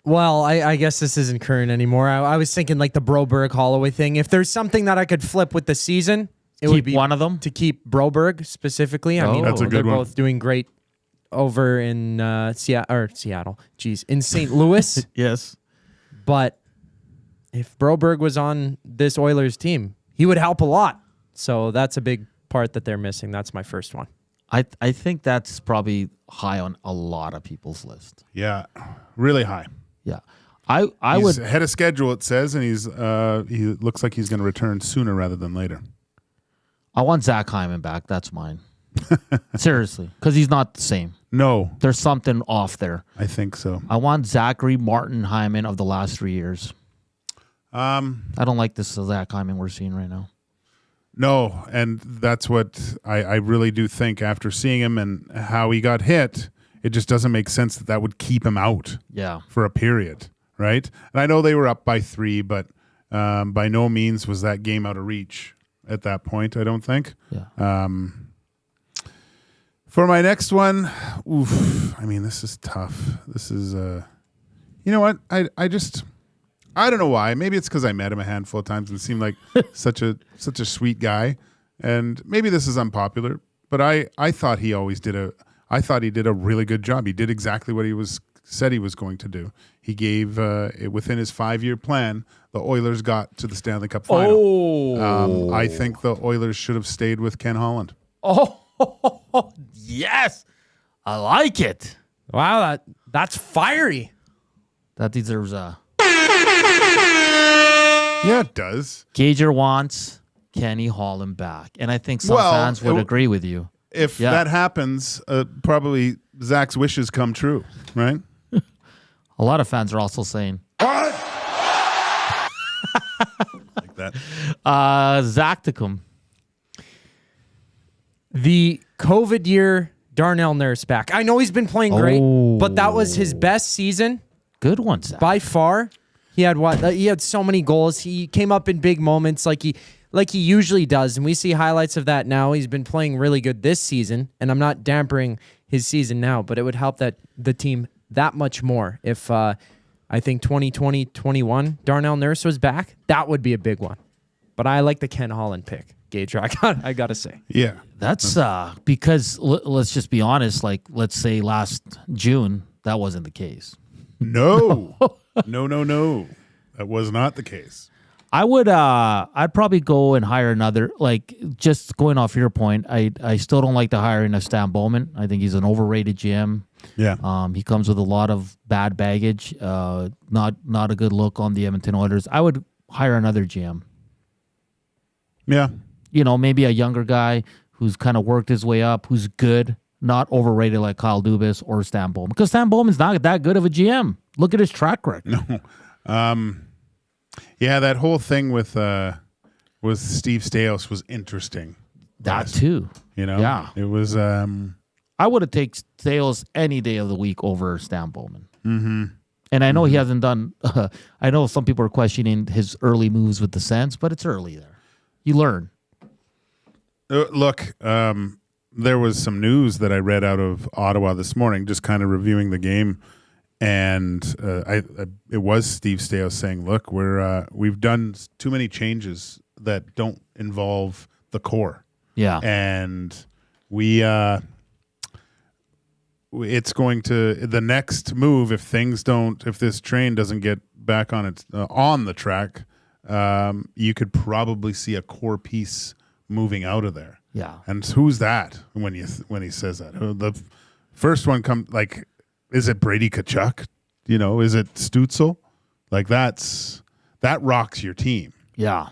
Well, I guess this isn't current anymore. I was thinking like the Broberg Holloway thing. If there's something that I could flip with the season, it would be one of them? to keep Broberg specifically. I mean, That's a good they're one. both doing great over in Seattle. Geez, in St. Louis. Yes. But if Broberg was on this Oilers team, he would help a lot. So that's a big part that they're missing. That's my first one. I think that's probably high on a lot of people's list. Yeah, really high. Yeah. I He's would ahead of schedule, it says, and he looks like he's going to return sooner rather than later. I want Zach Hyman back. That's mine. Seriously, because he's not the same. No, There's something off there. I think so. I want Zachary, Martin, Hyman of the last 3 years. I don't like this Zach Hyman we're seeing right now. No, and that's what I really do think after seeing him and how he got hit, it just doesn't make sense that would keep him out Yeah. for a period, right? And I know they were up by 3, but by no means was that game out of reach at that point, I don't think. Yeah. For my next one, I mean, this is tough. This is, you know what? I don't know why. Maybe it's because I met him a handful of times and seemed like such a sweet guy. And maybe this is unpopular, but I thought he did a really good job. He did exactly what he said he was going to do. He gave within his 5-year plan, the Oilers got to the Stanley Cup final. I think the Oilers should have stayed with Ken Holland. Oh, yes. I like it. Wow, that's fiery. That deserves a... Yeah, it does. Gager wants Kenny Holland back. And I think some fans would agree with you. If that happens, probably Zach's wishes come true, right? A lot of fans are also saying... Like that. Zachticum. The COVID year, Darnell Nurse back. I know he's been playing great, but that was his best season. Good one, Zach. By far. He had He had so many goals. He came up in big moments like he usually does, and we see highlights of that now. He's been playing really good this season, and I'm not dampering his season now, but it would help that the team that much more if I think 2020-21 Darnell Nurse was back. That would be a big one. But I like the Ken Holland pick, Gage. I gotta say, yeah, that's because let's just be honest. Like, let's say last June, that wasn't the case. No. No. That was not the case. I'd probably go and hire another, like, just going off your point, I still don't like the hiring of Stan Bowman. I think he's an overrated GM. Yeah. He comes with a lot of bad baggage. Not a good look on the Edmonton Oilers. I would hire another GM. Yeah. You know, maybe a younger guy who's kind of worked his way up, who's good, not overrated like Kyle Dubas or Stan Bowman. Because Stan Bowman's not that good of a GM. Look at his track record. No. Yeah, that whole thing with Steve Staios was interesting. That too. You know? Yeah. It was I would have taken Staios any day of the week over Stan Bowman. Mm-hmm. And I know he hasn't done I know some people are questioning his early moves with the Sens, but it's early there. You learn. Look, there was some news that I read out of Ottawa this morning, just kind of reviewing the game, and it was Steve Staios saying, "Look, we've done too many changes that don't involve the core, Yeah, and it's going to the next move if this train doesn't get back on the track, you could probably see a core piece moving out of there." Yeah. And who's that when he says that? The first one is it Brady Tkachuk? You know, is it Stützle? Like that rocks your team. Yeah.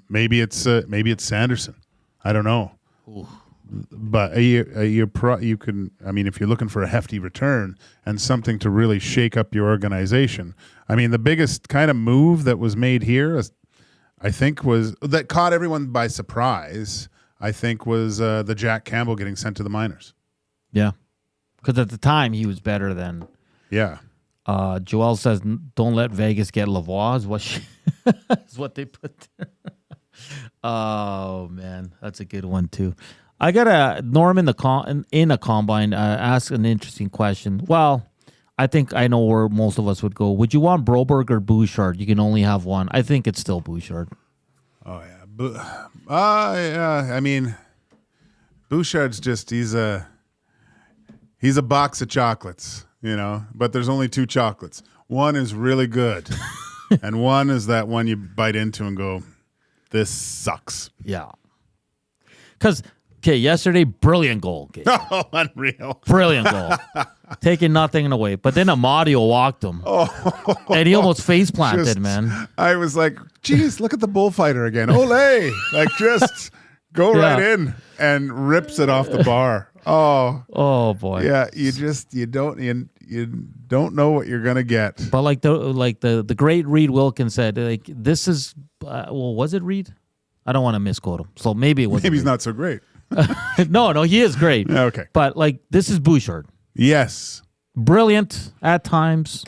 Maybe it's Sanderson. I don't know. Ooh. But you can. I mean, if you're looking for a hefty return and something to really shake up your organization, I mean, the biggest kind of move that was made here, I think, was that caught everyone by surprise. I think was the Jack Campbell getting sent to the minors. Yeah, because at the time he was better than. Yeah. Joelle says, "Don't let Vegas get Lavoie." Is what they put there. Oh man, that's a good one too. I got a Norm in a combine ask an interesting question. Well, I think I know where most of us would go. Would you want Broberg or Bouchard? You can only have one. I think it's still Bouchard. Oh yeah, yeah. I mean, Bouchard's just he's a box of chocolates, But there's only 2 chocolates. One is really good, and one is that one you bite into and go, "This sucks." Yeah. Because. Okay, yesterday, brilliant goal. Gabe. Oh, unreal. Brilliant goal. Taking nothing away. But then Amadio walked him. And he almost face planted, man. I was like, geez, look at the bullfighter again. Ole! Like, just go right in and rips it off the bar. Oh boy. Yeah, you don't know what you're gonna get. But like the great Reed Wilkins said, like this is was it Reed? I don't want to misquote him. So maybe it was. Maybe he's not so great. No, he is great. Okay. But, this is Bouchard. Yes. Brilliant at times,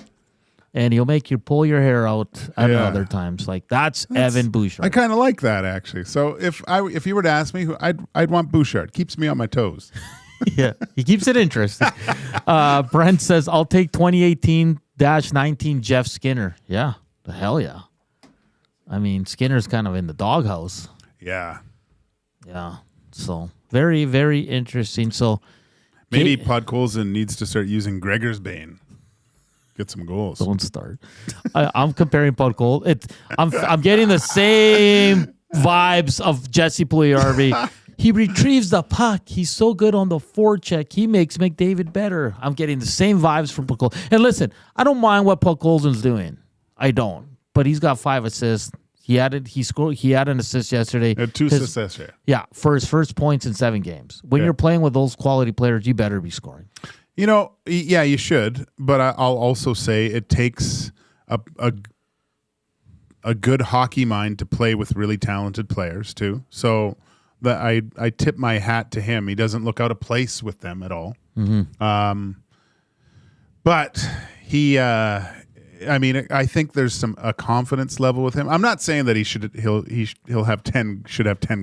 and he'll make you pull your hair out at other times. That's Evan Bouchard. I kind of like that, actually. So if you were to ask me, I'd want Bouchard. Keeps me on my toes. Yeah, he keeps it interesting. Brent says, I'll take 2018-19 Jeff Skinner. Yeah, the hell yeah. I mean, Skinner's kind of in the doghouse. Yeah. Yeah. So very, very interesting. So maybe Podkolzin needs to start using Gregor's Bane. Get some goals. Don't start. I'm comparing Podkolzin. I'm getting the same vibes of Jesse Puljujarvi. He retrieves the puck. He's so good on the forecheck. He makes McDavid better. I'm getting the same vibes from Podkolzin. And listen, I don't mind what Podkolzin's doing. I don't. But he's got 5 assists. He had an assist yesterday. 2 assists yesterday. Yeah, for his first points in 7 games. When you're playing with those quality players, you better be scoring. Yeah, you should. But I'll also say it takes a good hockey mind to play with really talented players too. So that I tip my hat to him. He doesn't look out of place with them at all. Mm-hmm. But he. I mean, I think there's a confidence level with him. I'm not saying that he'll have 10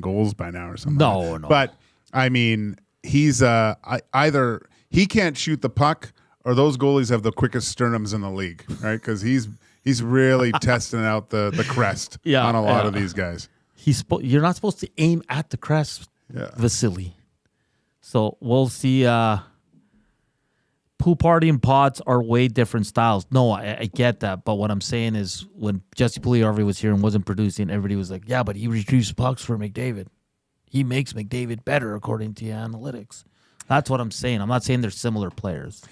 goals by now or something. No. But I mean, he's either he can't shoot the puck or those goalies have the quickest sternums in the league, right? Because he's really testing out the crest on a lot of these guys. You're not supposed to aim at the crest, Vasily. So we'll see. Pool party and pods are way different styles. No, I get that. But what I'm saying is when Jesse Puljujarvi was here and wasn't producing, everybody was like, yeah, but he retrieves pucks for McDavid. He makes McDavid better according to analytics. That's what I'm saying. I'm not saying they're similar players.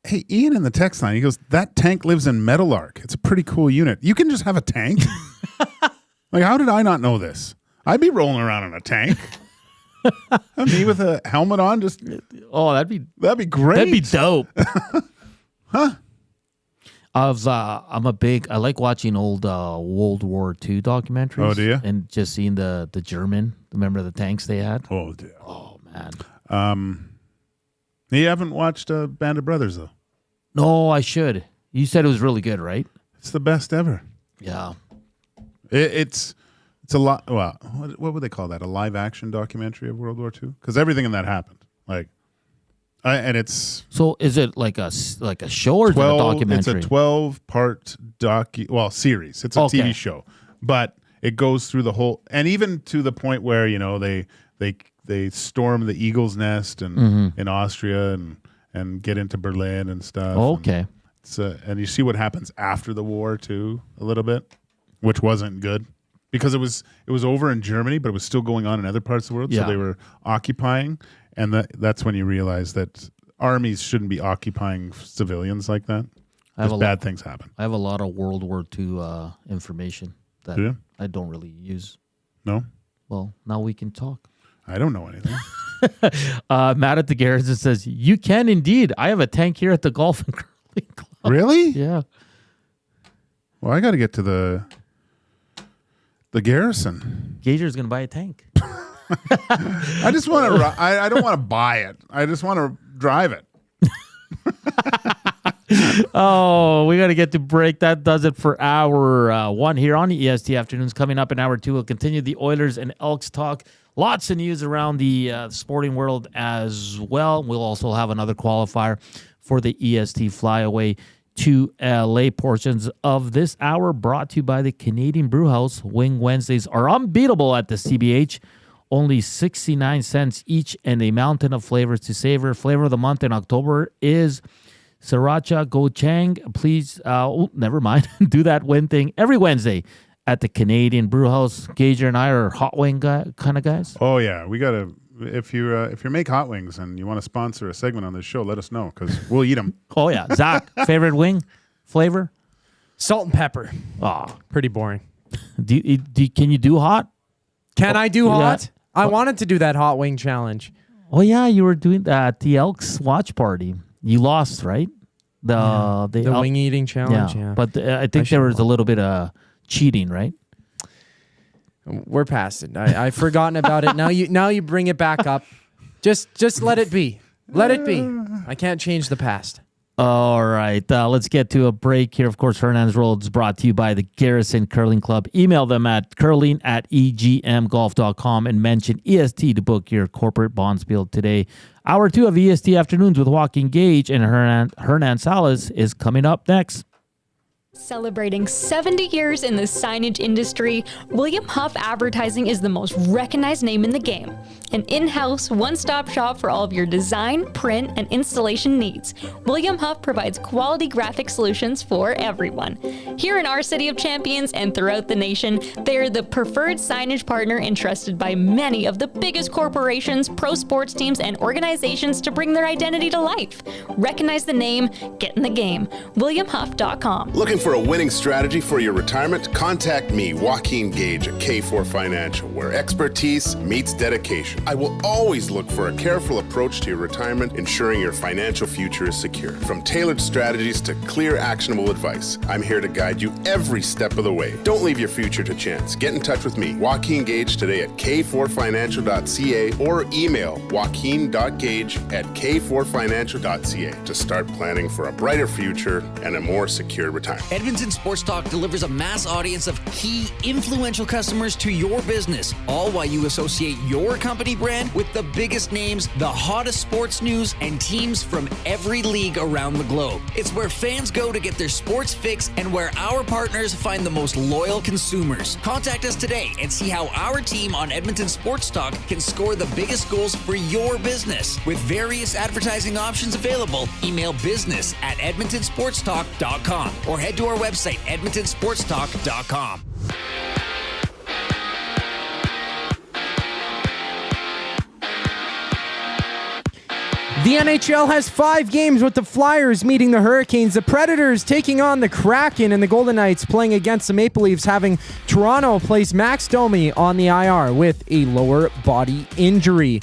Hey, Ian in the text line, he goes, that tank lives in Meadowlark. It's a pretty cool unit. You can just have a tank? Like, how did I not know this? I'd be rolling around in a tank. Me with a helmet on, just that'd be great. That'd be dope. Huh? I like watching old World War II documentaries. Oh, do you? And just seeing the German. Remember the tanks they had? Oh, dear. Oh man. You haven't watched Band of Brothers though? No, I should. You said it was really good, right? It's the best ever. Yeah. It's a lot. Well, what would they call that? A live action documentary of World War II? Because everything in that happened. And it's. So is it like a show or 12, is it a documentary? It's a 12-part series. It's a TV show, but it goes through the whole, and even to the point where they storm the Eagle's Nest and in Austria and get into Berlin and stuff. Okay. And you see what happens after the war too, a little bit, which wasn't good. Because it was over in Germany, but it was still going on in other parts of the world. Yeah. So they were occupying, and that's when you realize that armies shouldn't be occupying civilians like that. Because bad things happen. I have a lot of World War II information that I don't really use. No? Well, now we can talk. I don't know anything. Matt at the Garrison says, you can indeed. I have a tank here at the Golf and Curling Club. Really? Yeah. Well, I got to get to the Garrison. Gager's going to buy a tank. I just want to. I don't want to buy it. I just want to drive it. Oh, we got to get to break. That does it for hour one here on the EST Afternoons. Coming up in hour two, we'll continue the Oilers and Elks talk. Lots of news around the sporting world as well. We'll also have another qualifier for the EST Flyaway to LA. Portions of this hour brought to you by the Canadian Brewhouse. Wing Wednesdays are unbeatable at the CBH. Only 69 cents each and a mountain of flavors to savor. Flavor of the month in October is Sriracha Gochujang. Please, never mind. Do that win thing every Wednesday at the Canadian Brewhouse. Gager and I are hot wing kind of guys. Oh yeah, we gotta. If you make hot wings and you want to sponsor a segment on this show, let us know because we'll eat them. Oh yeah, Zach, favorite wing flavor? Salt and pepper. Oh, Pretty boring. Can you do hot? Can I do hot? Yeah. I wanted to do that hot wing challenge. Oh yeah, you were doing that at the Elks watch party. You lost, right? The wing eating challenge. Yeah. But I think there was a little bit of cheating, right? We're past it. I've forgotten about it. Now you bring it back up. Just let it be. Let it be. I can't change the past. All right. Let's get to a break here. Of course, Hernan's Roll is brought to you by the Garrison Curling Club. Email them at curling@egmgolf.com and mention EST to book your corporate bonds bill today. Hour two of EST Afternoons with Joaquin Gage and Hernan Salas is coming up next. Celebrating 70 years in the signage industry, William Huff Advertising is the most recognized name in the game. An in-house, one-stop shop for all of your design, print, and installation needs. William Huff provides quality graphic solutions for everyone. Here in our City of Champions and throughout the nation, they are the preferred signage partner entrusted by many of the biggest corporations, pro sports teams, and organizations to bring their identity to life. Recognize the name, get in the game. WilliamHuff.com. Looking for a winning strategy for your retirement? Contact me, Joaquin Gage at K4 Financial, where expertise meets dedication. I will always look for a careful approach to your retirement, ensuring your financial future is secure. From tailored strategies to clear, actionable advice, I'm here to guide you every step of the way. Don't leave your future to chance. Get in touch with me, Joaquin Gage, today at k4financial.ca or email joaquin.gage@k4financial.ca to start planning for a brighter future and a more secure retirement. Edmonton Sports Talk delivers a mass audience of key, influential customers to your business, all while you associate your company brand with the biggest names, the hottest sports news, and teams from every league around the globe. It's where fans go to get their sports fix and where our partners find the most loyal consumers. Contact us today and see how our team on Edmonton Sports Talk can score the biggest goals for your business. With various advertising options available, email business@edmontonsportstalk.com or head to our website, edmontonsportstalk.com. The NHL has 5 games with the Flyers meeting the Hurricanes, the Predators taking on the Kraken, and the Golden Knights playing against the Maple Leafs, having Toronto place Max Domi on the IR with a lower body injury.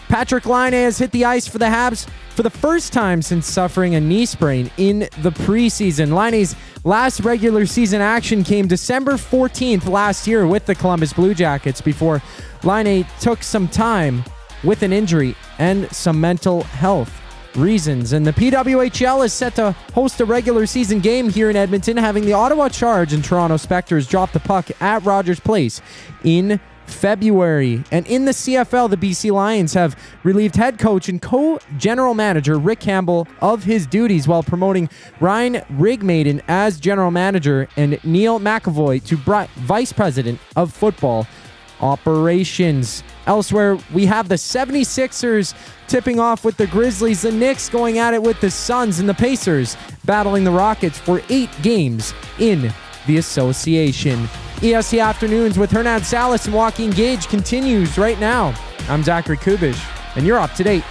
Patrick Laine has hit the ice for the Habs for the first time since suffering a knee sprain in the preseason. Laine's last regular season action came December 14th last year with the Columbus Blue Jackets before Laine took some time with an injury and some mental health reasons. And the PWHL is set to host a regular season game here in Edmonton, having the Ottawa Charge and Toronto Spectors drop the puck at Rogers Place in February. And in the CFL, the BC Lions have relieved head coach and co-general manager Rick Campbell of his duties while promoting Ryan Rigmaiden as general manager and Neil McAvoy to vice president of football operations. Elsewhere, we have the 76ers tipping off with the Grizzlies, the Knicks going at it with the Suns, and the Pacers battling the Rockets for 8 games in the association. EST Afternoons with Hernan Salas and Joaquin Gage continues right now. I'm Zachary Kubusch, and you're up to date.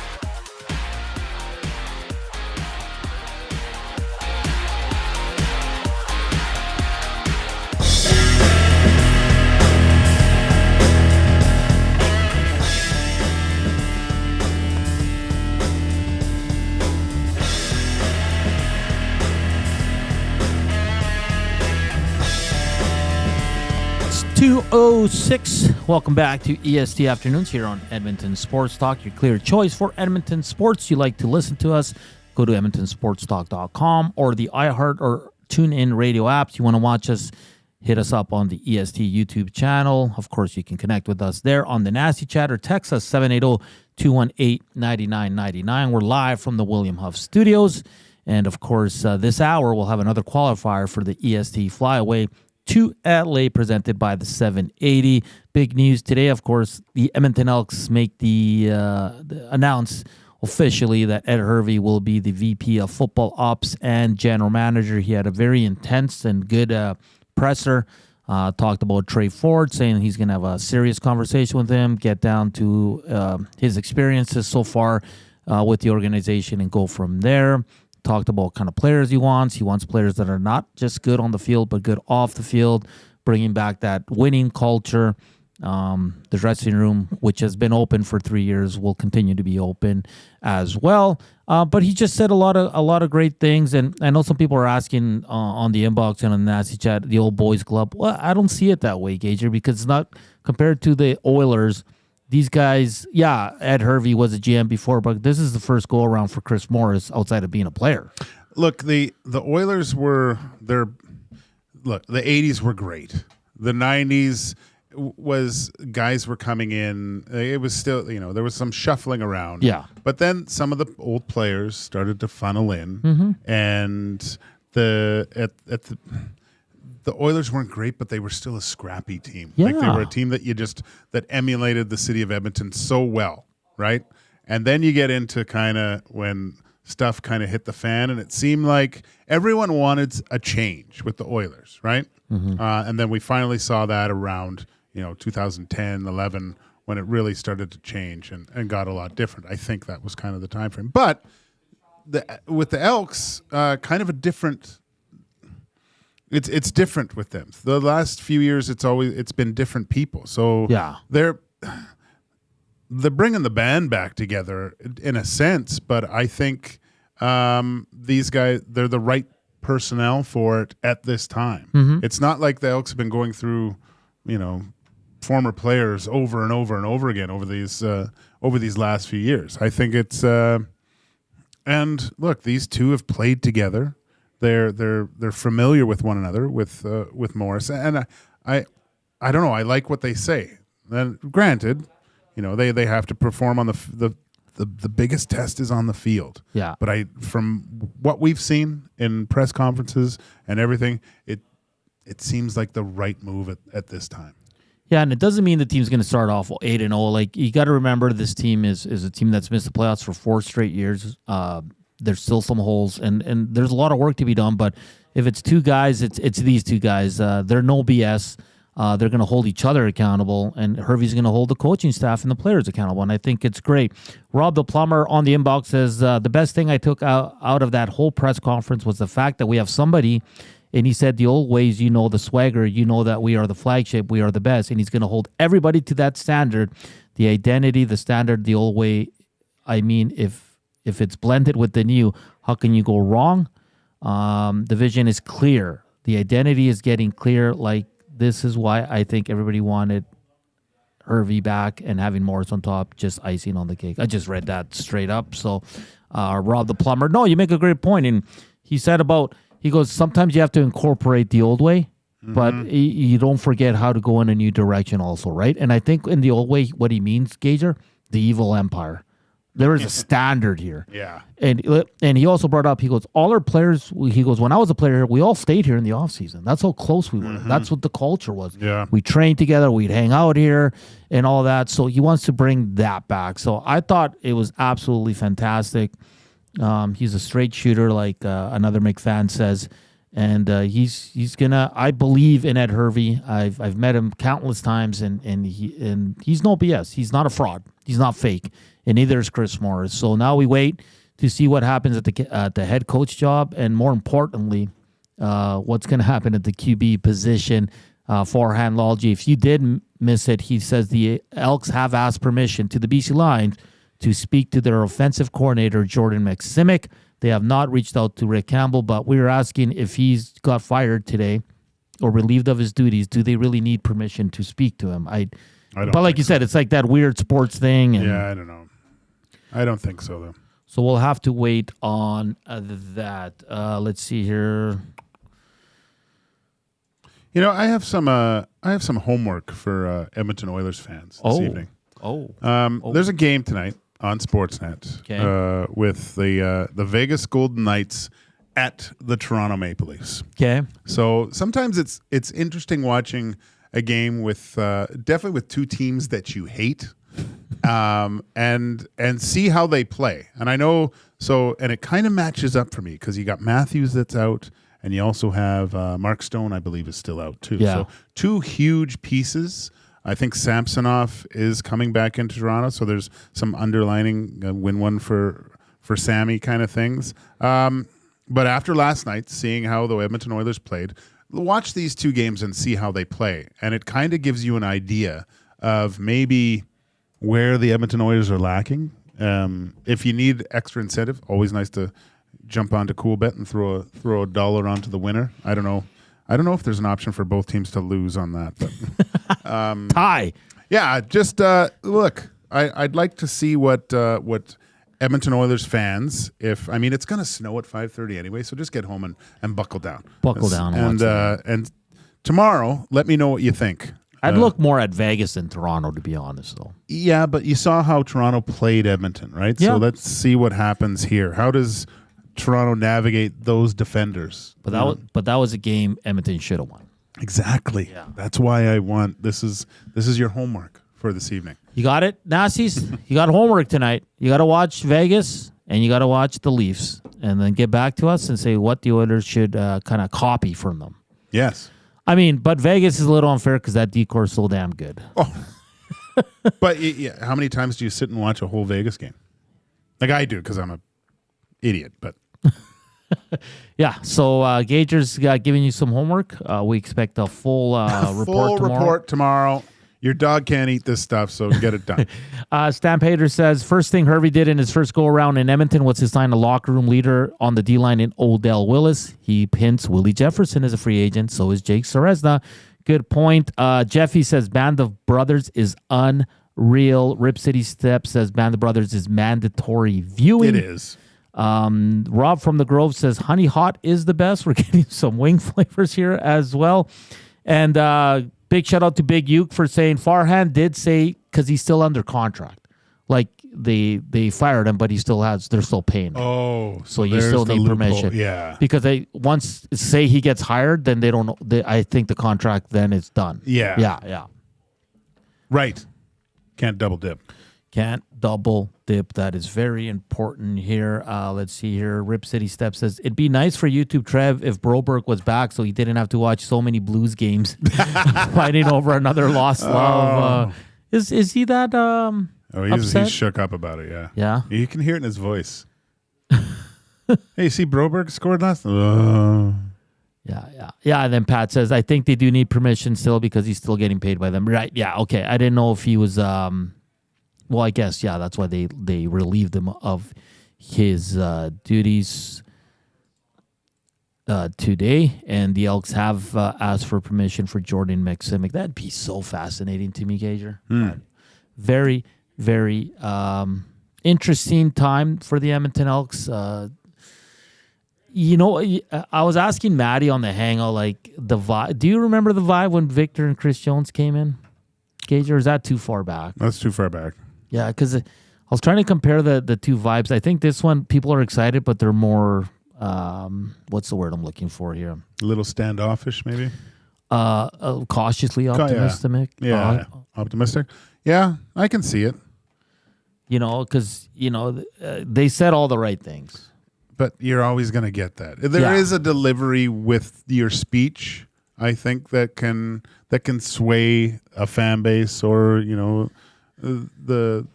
6:02:06. Welcome back to EST Afternoons here on Edmonton Sports Talk, your clear choice for Edmonton sports. You like to listen to us, go to edmontonsportstalk.com or the iHeart or TuneIn radio apps. You want to watch us, hit us up on the EST YouTube channel. Of course, you can connect with us there on the Nasty Chat or text us 780-218-9999. We're live from the William Huff Studios. And, of course, this hour we'll have another qualifier for the EST Flyaway to LA presented by the 780. Big news today, of course, the Edmonton Elks make the announce officially that Ed Hervey will be the VP of Football Ops and General Manager. He had a very intense and good presser. Talked about Trey Ford, saying he's going to have a serious conversation with him, get down to his experiences so far with the organization and go from there. Talked about what kind of players he wants. He wants players that are not just good on the field, but good off the field, bringing back that winning culture. The dressing room, which has been open for 3 years, will continue to be open as well. But he just said a lot of great things. And I know some people are asking on the inbox and on the Nasty Chat, the old boys club. Well, I don't see it that way, Gager, because it's not compared to the Oilers. These guys, yeah, Ed Hervey was a GM before, but this is the first go-around for Chris Morris outside of being a player. Look, the Oilers the 80s were great. The 90s was guys were coming in. It was still, there was some shuffling around. Yeah. But then some of the old players started to funnel in, and the Oilers weren't great, but they were still a scrappy team. Yeah. Like they were a team that emulated the city of Edmonton so well, right? And then you get into kind of when stuff kind of hit the fan, and it seemed like everyone wanted a change with the Oilers, right? And then we finally saw that around 2010, 11, when it really started to change and got a lot different. I think that was kind of the time frame. But with the Elks, kind of a different. It's different with them. The last few years, it's been different people. So yeah, they're bringing the band back together in a sense. But I think these guys, they're the right personnel for it at this time. It's not like the Elks have been going through, former players over and over and over again over these last few years. I think it's and look, these two have played together. They're familiar with one another with Morris, and I don't know. I like what they say. And granted, they have to perform on the biggest test is on the field. Yeah. But from what we've seen in press conferences and everything, it seems like the right move at this time. Yeah, and it doesn't mean the team's going to start off 8-0. Like, you got to remember, this team is a team that's missed the playoffs for 4 straight years. There's still some holes, and there's a lot of work to be done. But if it's two guys, it's these two guys. They're no BS. They're going to hold each other accountable, and Hervey's going to hold the coaching staff and the players accountable, and I think it's great. Rob the Plumber on the inbox says, the best thing I took out of that whole press conference was the fact that we have somebody, and he said the old ways, the swagger, that we are the flagship, we are the best, and he's going to hold everybody to that standard, the identity, the standard, the old way. I mean, if it's blended with the new, how can you go wrong? The vision is clear. The identity is getting clear. Like, this is why I think everybody wanted Hervey back, and having Morris on top, just icing on the cake. I just read that straight up. So, Rob the Plumber, no, you make a great point. And he said he goes, sometimes you have to incorporate the old way, but you don't forget how to go in a new direction also, right? And I think in the old way, what he means, Gager, the evil empire. There is a standard here. Yeah. And he also brought up, he goes, all our players, he goes, when I was a player, we all stayed here in the offseason. That's how close we were. That's what the culture was. Yeah. We trained together. We'd hang out here and all that. So he wants to bring that back. So I thought it was absolutely fantastic. He's a straight shooter, like another McFan says. And he's gonna. I believe in Ed Hervey. I've met him countless times, and he's no BS. He's not a fraud. He's not fake, and neither is Chris Morris. So now we wait to see what happens at the head coach job, and more importantly, what's going to happen at the QB position for Hanlology. If you did miss it, he says the Elks have asked permission to the BC Lions to speak to their offensive coordinator Jordan Maksimic. They have not reached out to Rick Campbell, but we were asking if he's got fired today, or relieved of his duties, do they really need permission to speak to him? I don't. But like you said, it's like that weird sports thing. And yeah, I don't know. I don't think so, though. So we'll have to wait on that. Let's see here. You know, I have some homework for Edmonton Oilers fans this evening. There's a game tonight on Sportsnet with the Vegas Golden Knights at the Toronto Maple Leafs. Okay. So sometimes it's interesting watching a game with definitely with two teams that you hate, and see how they play. And I know and it kind of matches up for me because you got Matthews that's out, and you also have Mark Stone, I believe, is still out too. Yeah. So two huge pieces. I think Samsonov is coming back into Toronto, so there's some underlining win one for Sammy kind of things. But after last night, seeing how the Edmonton Oilers played, watch these two games and see how they play. And it kind of gives you an idea of maybe where the Edmonton Oilers are lacking. If you need extra incentive, always nice to jump onto CoolBet and throw a $1 onto the winner. I don't know if there's an option for both teams to lose on that. But tie. Yeah, just look. I'd like to see what Edmonton Oilers fans, it's going to snow at 5:30 anyway, so just get home and buckle down. And tomorrow, let me know what you think. I'd look more at Vegas than Toronto, to be honest, though. Yeah, but you saw how Toronto played Edmonton, right? Yeah. So let's see what happens here. How does Toronto navigate those defenders? But that was a game Edmonton should have won. Exactly. Yeah. That's why I want this is your homework for this evening. You got it, Nazis? You got homework tonight. You got to watch Vegas, and you got to watch the Leafs, and then get back to us and say what the Oilers should kind of copy from them. Yes. But Vegas is a little unfair because that decor is so damn good. Oh. But how many times do you sit and watch a whole Vegas game? Like I do, because I'm an idiot, but... Yeah, so Gager's giving you some homework. We expect a full report tomorrow. Your dog can't eat this stuff, so get it done. Stamp Hater says, first thing Hervey did in his first go-around in Edmonton was to sign a locker room leader on the D-line in Odell Willis. He hints Willie Jefferson is a free agent, so is Jake Ceresna. Good point. Jeffy says, Band of Brothers is unreal. Rip City Step says, Band of Brothers is mandatory viewing. It is. Rob from the Grove says, Honey Hot is the best. We're getting some wing flavors here as well. And big shout out to Big Uke for saying Farhan did say, because he's still under contract. Like they fired him, but they're still paying him. Oh, so you still need permission. Yeah. Because they once say he gets hired, then they don't know. I think the contract then is done. Yeah. Yeah. Right. Can't double dip. Can't double dip. That is very important here. Let's see here. Rip City Step says, it'd be nice for YouTube, Trev, if Broberg was back so he didn't have to watch so many Blues games fighting over another lost love. Is he that he's shook up about it, yeah. Yeah? You can hear it in his voice. Hey, you see Broberg scored last? Yeah, and then Pat says, I think they do need permission still because he's still getting paid by them. Right, yeah, okay. I didn't know if he was... well, I guess, yeah, that's why they relieved him of his duties today. And the Elks have asked for permission for Jordan Maksimic. That'd be so fascinating to me, Gager. Very, very interesting time for the Edmonton Elks. I was asking Maddie on the hangout, like, the vibe. Do you remember the vibe when Victor and Chris Jones came in, Gager? Or is that too far back? That's too far back. Yeah, because I was trying to compare the two vibes. I think this one, people are excited, but they're more, what's the word I'm looking for here? A little standoffish, maybe? Cautiously optimistic. Yeah, optimistic. Yeah, I can see it. Because, they said all the right things. But you're always going to get that. There is a delivery with your speech, I think, that can sway a fan base or, the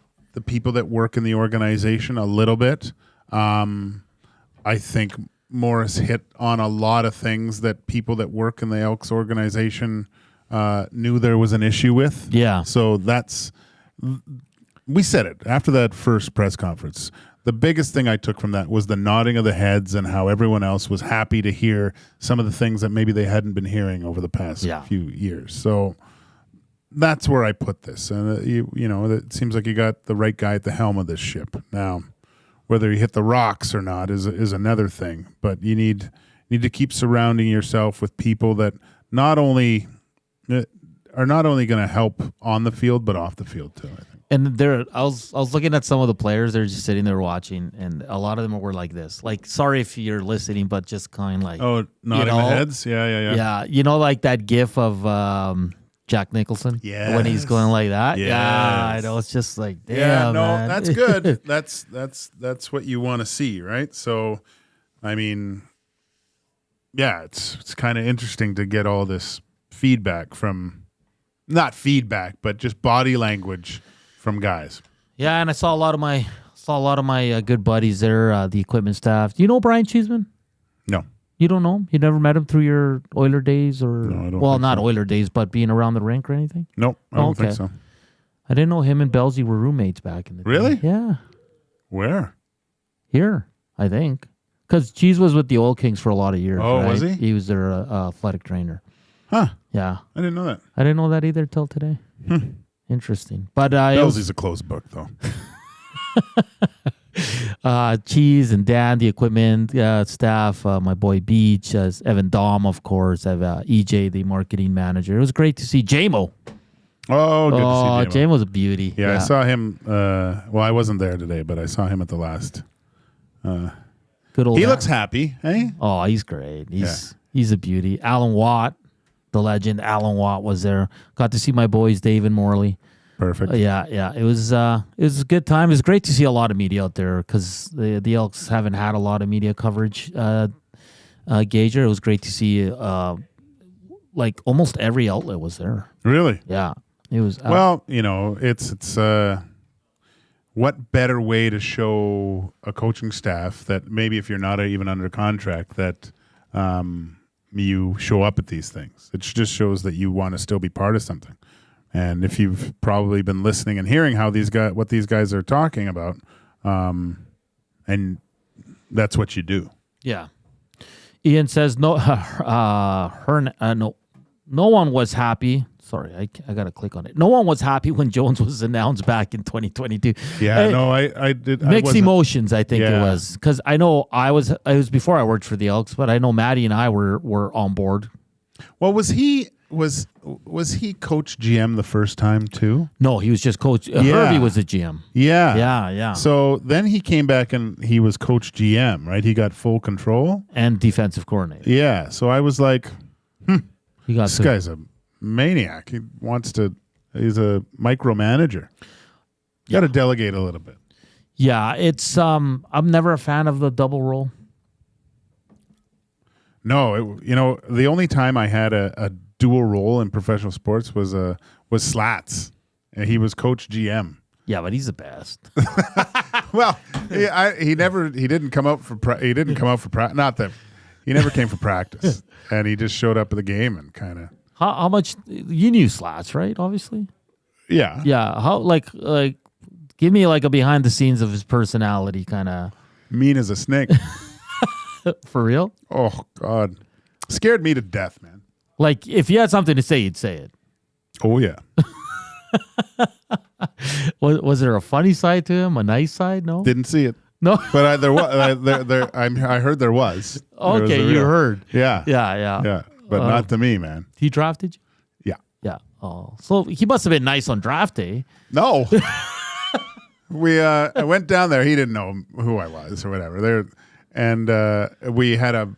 people that work in the organization a little bit. I think Morris hit on a lot of things that people that work in the Elks organization knew there was an issue with. Yeah. So we said it after that first press conference. the biggest thing I took from that was the nodding of the heads and how everyone else was happy to hear some of the things that maybe they hadn't been hearing over the past few years. So that's where I put this. And you know, it seems like you got the right guy at the helm of this ship. Now, whether you hit the rocks or not is another thing. But you need to keep surrounding yourself with people that are not only going to help on the field but off the field too, I think. And I was looking at some of the players. They're just sitting there watching, and a lot of them were like this. Like, sorry if you're listening, but just kind of like, nodding their heads. Yeah. You know, like that GIF of Jack Nicholson. Yeah. When he's going like that. Yes. Yeah. I know. It's just like, damn, yeah. No, man. that's good. that's what you want to see, right? So, I mean, yeah, it's kind of interesting to get all this feedback from, not feedback, but just body language from guys. Yeah, and I saw a lot of my good buddies there, the equipment staff. Do you know Brian Cheeseman? No. You don't know him? You never met him through your Oiler days, or no, I don't well, think not so. Oiler days, but being around the rink or anything? Nope, I don't think so. I didn't know him and Belzy were roommates back in the day. Really? Yeah. Where? Here, I think. Because Cheese was with the Oil Kings for a lot of years. Oh, right? was he? He was their athletic trainer. Huh. Yeah. I didn't know that. I didn't know that either till today. Interesting. But Belzy's a closed book, though. Cheese and Dan, the equipment staff, my boy Beach, Evan Dom, of course, EJ, the marketing manager. It was great to see JMO. Oh, good to see JMO. JMO's a beauty. Yeah, I saw him. Well, I wasn't there today, but I saw him at the last. Good old. He looks happy, eh? Oh, he's great. He's a beauty. Alan Watt, the legend. Alan Watt was there. Got to see my boys, Dave and Morley. Perfect. Yeah. It was a good time. It was great to see a lot of media out there because the Elks haven't had a lot of media coverage. Gager, it was great to see. Like almost every outlet was there. Really? Yeah. It was. Well, you know, it's what better way to show a coaching staff that maybe if you're not even under contract that you show up at these things. It just shows that you want to still be part of something. And if you've probably been listening and hearing what these guys are talking about, and that's what you do. Yeah. Ian says no one was happy. Sorry, I got to click on it. No one was happy when Jones was announced back in 2022. Yeah, I did. Mixed emotions, I think it was. Because I know it was before I worked for the Elks, but I know Maddie and I were on board. Well, was he coach GM the first time too? No, he was just coach. Hervey was the GM. Yeah. So then he came back and he was coach GM, right? He got full control. And defensive coordinator. Yeah. So I was like, this guy's a maniac. He's a micromanager. You got to delegate a little bit. Yeah, it's I'm never a fan of the double role. No, the only time I had a dual role in professional sports was Slats. And he was coach GM. Yeah, but he's the best. Well, he didn't come out for practice. Not that he never came for practice, and he just showed up at the game and kind of. How much you knew Slats, right? Obviously. Yeah. Yeah. How like give me like a behind the scenes of his personality, kind of mean as a snake. For real? Oh God, scared me to death, man. Like if you had something to say, you'd say it. Oh yeah. Was there a funny side to him? A nice side? No. Didn't see it. No. But there was. I heard there was. Okay, you heard. Yeah. Yeah. But not to me, man. He drafted you? Yeah. Yeah. Oh, so he must have been nice on draft day. No. I went down there. He didn't know who I was or whatever. We had a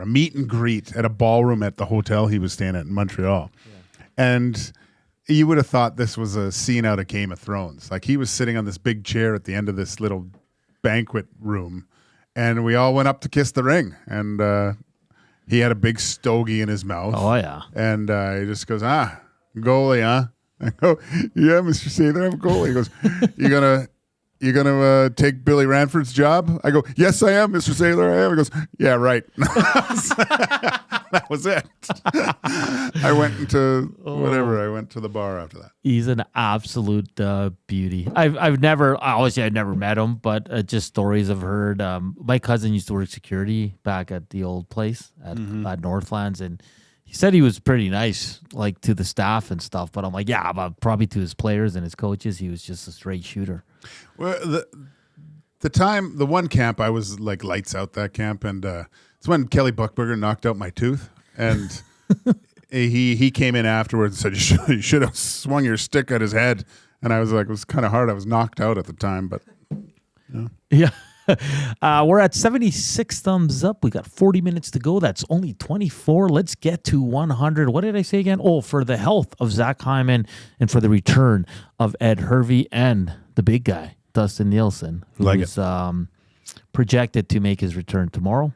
meet and greet at a ballroom at the hotel he was staying at in Montreal. Yeah. And you would have thought this was a scene out of Game of Thrones. Like he was sitting on this big chair at the end of this little banquet room, and we all went up to kiss the ring. And he had a big stogie in his mouth. Oh, yeah. And he just goes, goalie, huh? I go, yeah, Mr. Sather, I'm a goalie. He goes, You gonna take Billy Ranford's job? I go, yes, I am, Mr. Saylor. I am. He goes, yeah, right. That was it. I went into whatever. I went to the bar after that. He's an absolute beauty. I've never met him, but just stories I've heard. My cousin used to work security back at the old place at Northlands, and he said he was pretty nice, like to the staff and stuff. But I'm like, yeah, but probably to his players and his coaches, he was just a straight shooter. Well, the one camp I was like lights out that camp, and it's when Kelly Buckberger knocked out my tooth, and he came in afterwards and said you should have swung your stick at his head, and I was like, it was kind of hard. I was knocked out at the time, but yeah. We're at 76 thumbs up. We got 40 minutes to go. That's only 24. Let's get to 100. What did I say again? Oh, for the health of Zach Hyman and for the return of Ed Hervey and the big guy, Dustin Nielsen, who's projected to make his return tomorrow.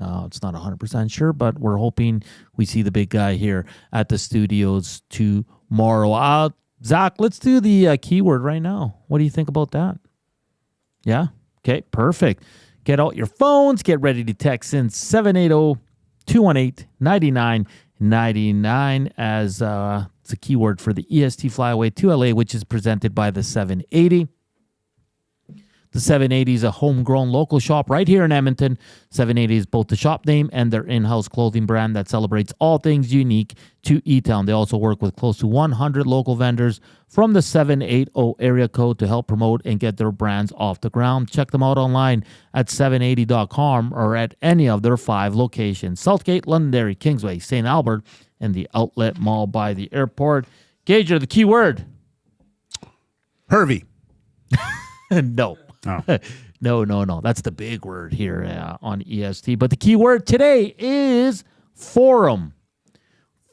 It's not 100% sure, but we're hoping we see the big guy here at the studios tomorrow. Zach, let's do the keyword right now. What do you think about that? Yeah? Okay, perfect. Get out your phones. Get ready to text in 780-218-9999 as it's a keyword for the EST Flyaway to LA, which is presented by the 780. The 780 is a homegrown local shop right here in Edmonton. 780 is both the shop name and their in-house clothing brand that celebrates all things unique to E-Town. They also work with close to 100 local vendors from the 780 area code to help promote and get their brands off the ground. Check them out online at 780.com or at any of their 5 locations: Southgate, Londonderry, Kingsway, St. Albert, and the Outlet Mall by the airport. Gage, the keyword. Hervey. No. Oh. No. That's the big word here on EST. But the key word today is forum.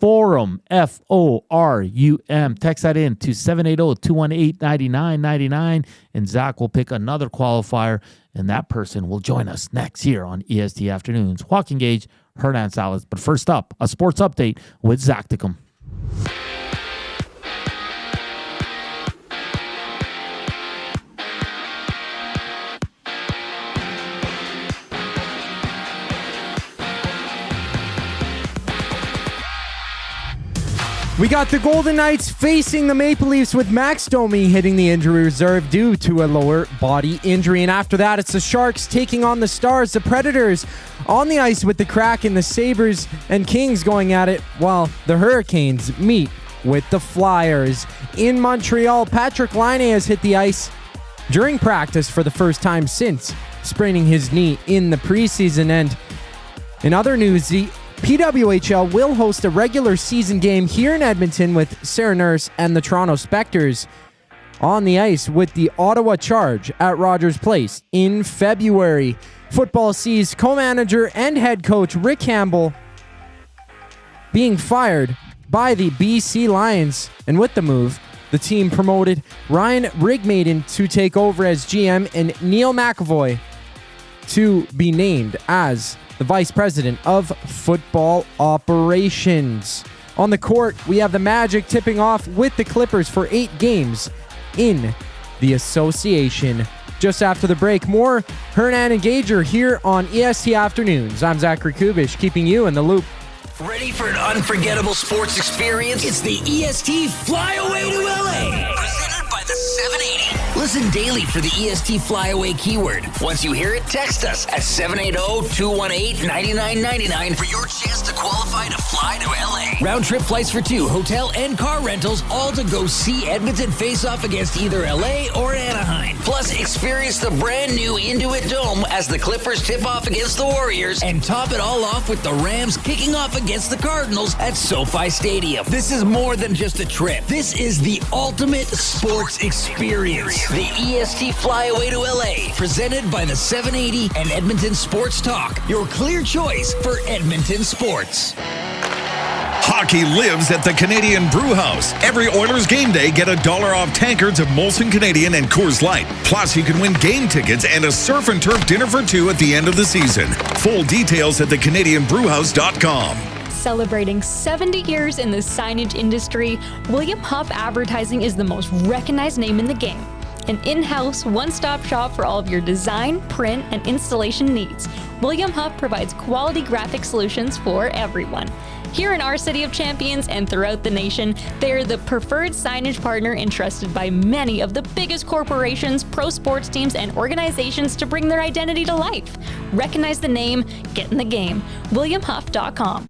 Forum, F-O-R-U-M. Text that in to 780-218-9999, and Zach will pick another qualifier, and that person will join us next here on EST Afternoons. Joaquin Gage, Hernan Salas. But first up, a sports update with Zachticum. We got the Golden Knights facing the Maple Leafs with Max Domi hitting the injury reserve due to a lower body injury. And after that, it's the Sharks taking on the Stars. The Predators on the ice with the Kraken, the Sabres and Kings going at it, while the Hurricanes meet with the Flyers. In Montreal, Patrick Laine has hit the ice during practice for the first time since spraining his knee in the preseason. And in other news, the PWHL will host a regular season game here in Edmonton with Sarah Nurse and the Toronto Spectres on the ice with the Ottawa Charge at Rogers Place in February. Football sees co-manager and head coach Rick Campbell being fired by the BC Lions. And with the move, the team promoted Ryan Rigmaiden to take over as GM and Neil McAvoy to be named as the Vice President of Football Operations. On the court, we have the Magic tipping off with the Clippers for 8 games in the association. Just after the break, more Hernan and Gage here on EST Afternoons. I'm Zachary Kubusch, keeping you in the loop. Ready for an unforgettable sports experience? It's the EST Flyaway to LA. Presented by the 780. Listen daily for the EST Flyaway keyword. Once you hear it, text us at 780-218-9999 for your chance to qualify to fly to LA. Round trip flights for 2, hotel and car rentals, all to go see Edmonton face off against either LA or Anaheim. Plus, experience the brand new Intuit Dome as the Clippers tip off against the Warriors, and top it all off with the Rams kicking off against the Cardinals at SoFi Stadium. This is more than just a trip. This is the ultimate sports experience. The EST Flyaway to LA, presented by the 780 and Edmonton Sports Talk, your clear choice for Edmonton sports. Hockey lives at the Canadian Brew House. Every Oilers game day, get $1 off tankards of Molson Canadian and Coors Light. Plus, you can win game tickets and a surf and turf dinner for 2 at the end of the season. Full details at thecanadianbrewhouse.com. Celebrating 70 years in the signage industry, William Huff Advertising is the most recognized name in the game. An in-house, one-stop shop for all of your design, print, and installation needs. William Huff provides quality graphic solutions for everyone. Here in our City of Champions and throughout the nation, they're the preferred signage partner entrusted by many of the biggest corporations, pro sports teams, and organizations to bring their identity to life. Recognize the name, get in the game. WilliamHuff.com.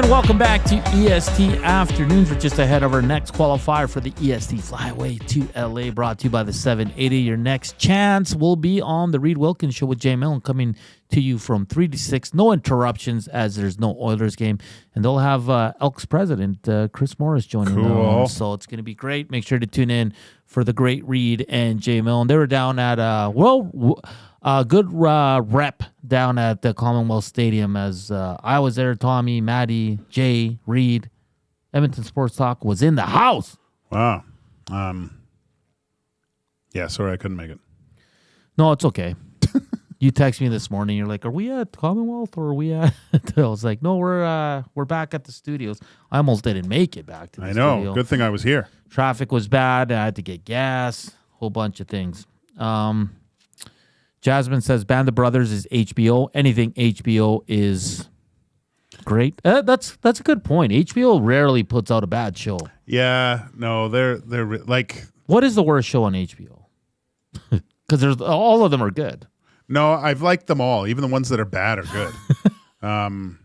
Welcome back to EST Afternoons. We're just ahead of our next qualifier for the EST Flyaway to LA, brought to you by the 780. Your next chance will be on the Reed Wilkins Show with Jay Millen, coming to you from 3 to 6. No interruptions as there's no Oilers game. And they'll have Elks president Chris Morris joining them. So it's going to be great. Make sure to tune in for the great Reed and Jay Millen. They were down at, good rep down at the Commonwealth Stadium as I was there. Tommy, Maddie, Jay, Reed, Edmonton Sports Talk was in the house. Wow. Yeah, sorry I couldn't make it. No, it's okay. You text me this morning. You're like, "Are we at Commonwealth or are we at?" I was like, "No, we're back at the studios." I almost didn't make it back to the studio. I know. Good thing I was here. Traffic was bad. I had to get gas. Whole bunch of things. Jasmine says Band of Brothers is HBO. Anything HBO is great. That's a good point. HBO rarely puts out a bad show. Yeah, no, they're like. What is the worst show on HBO? Because all of them are good. No, I've liked them all. Even the ones that are bad are good.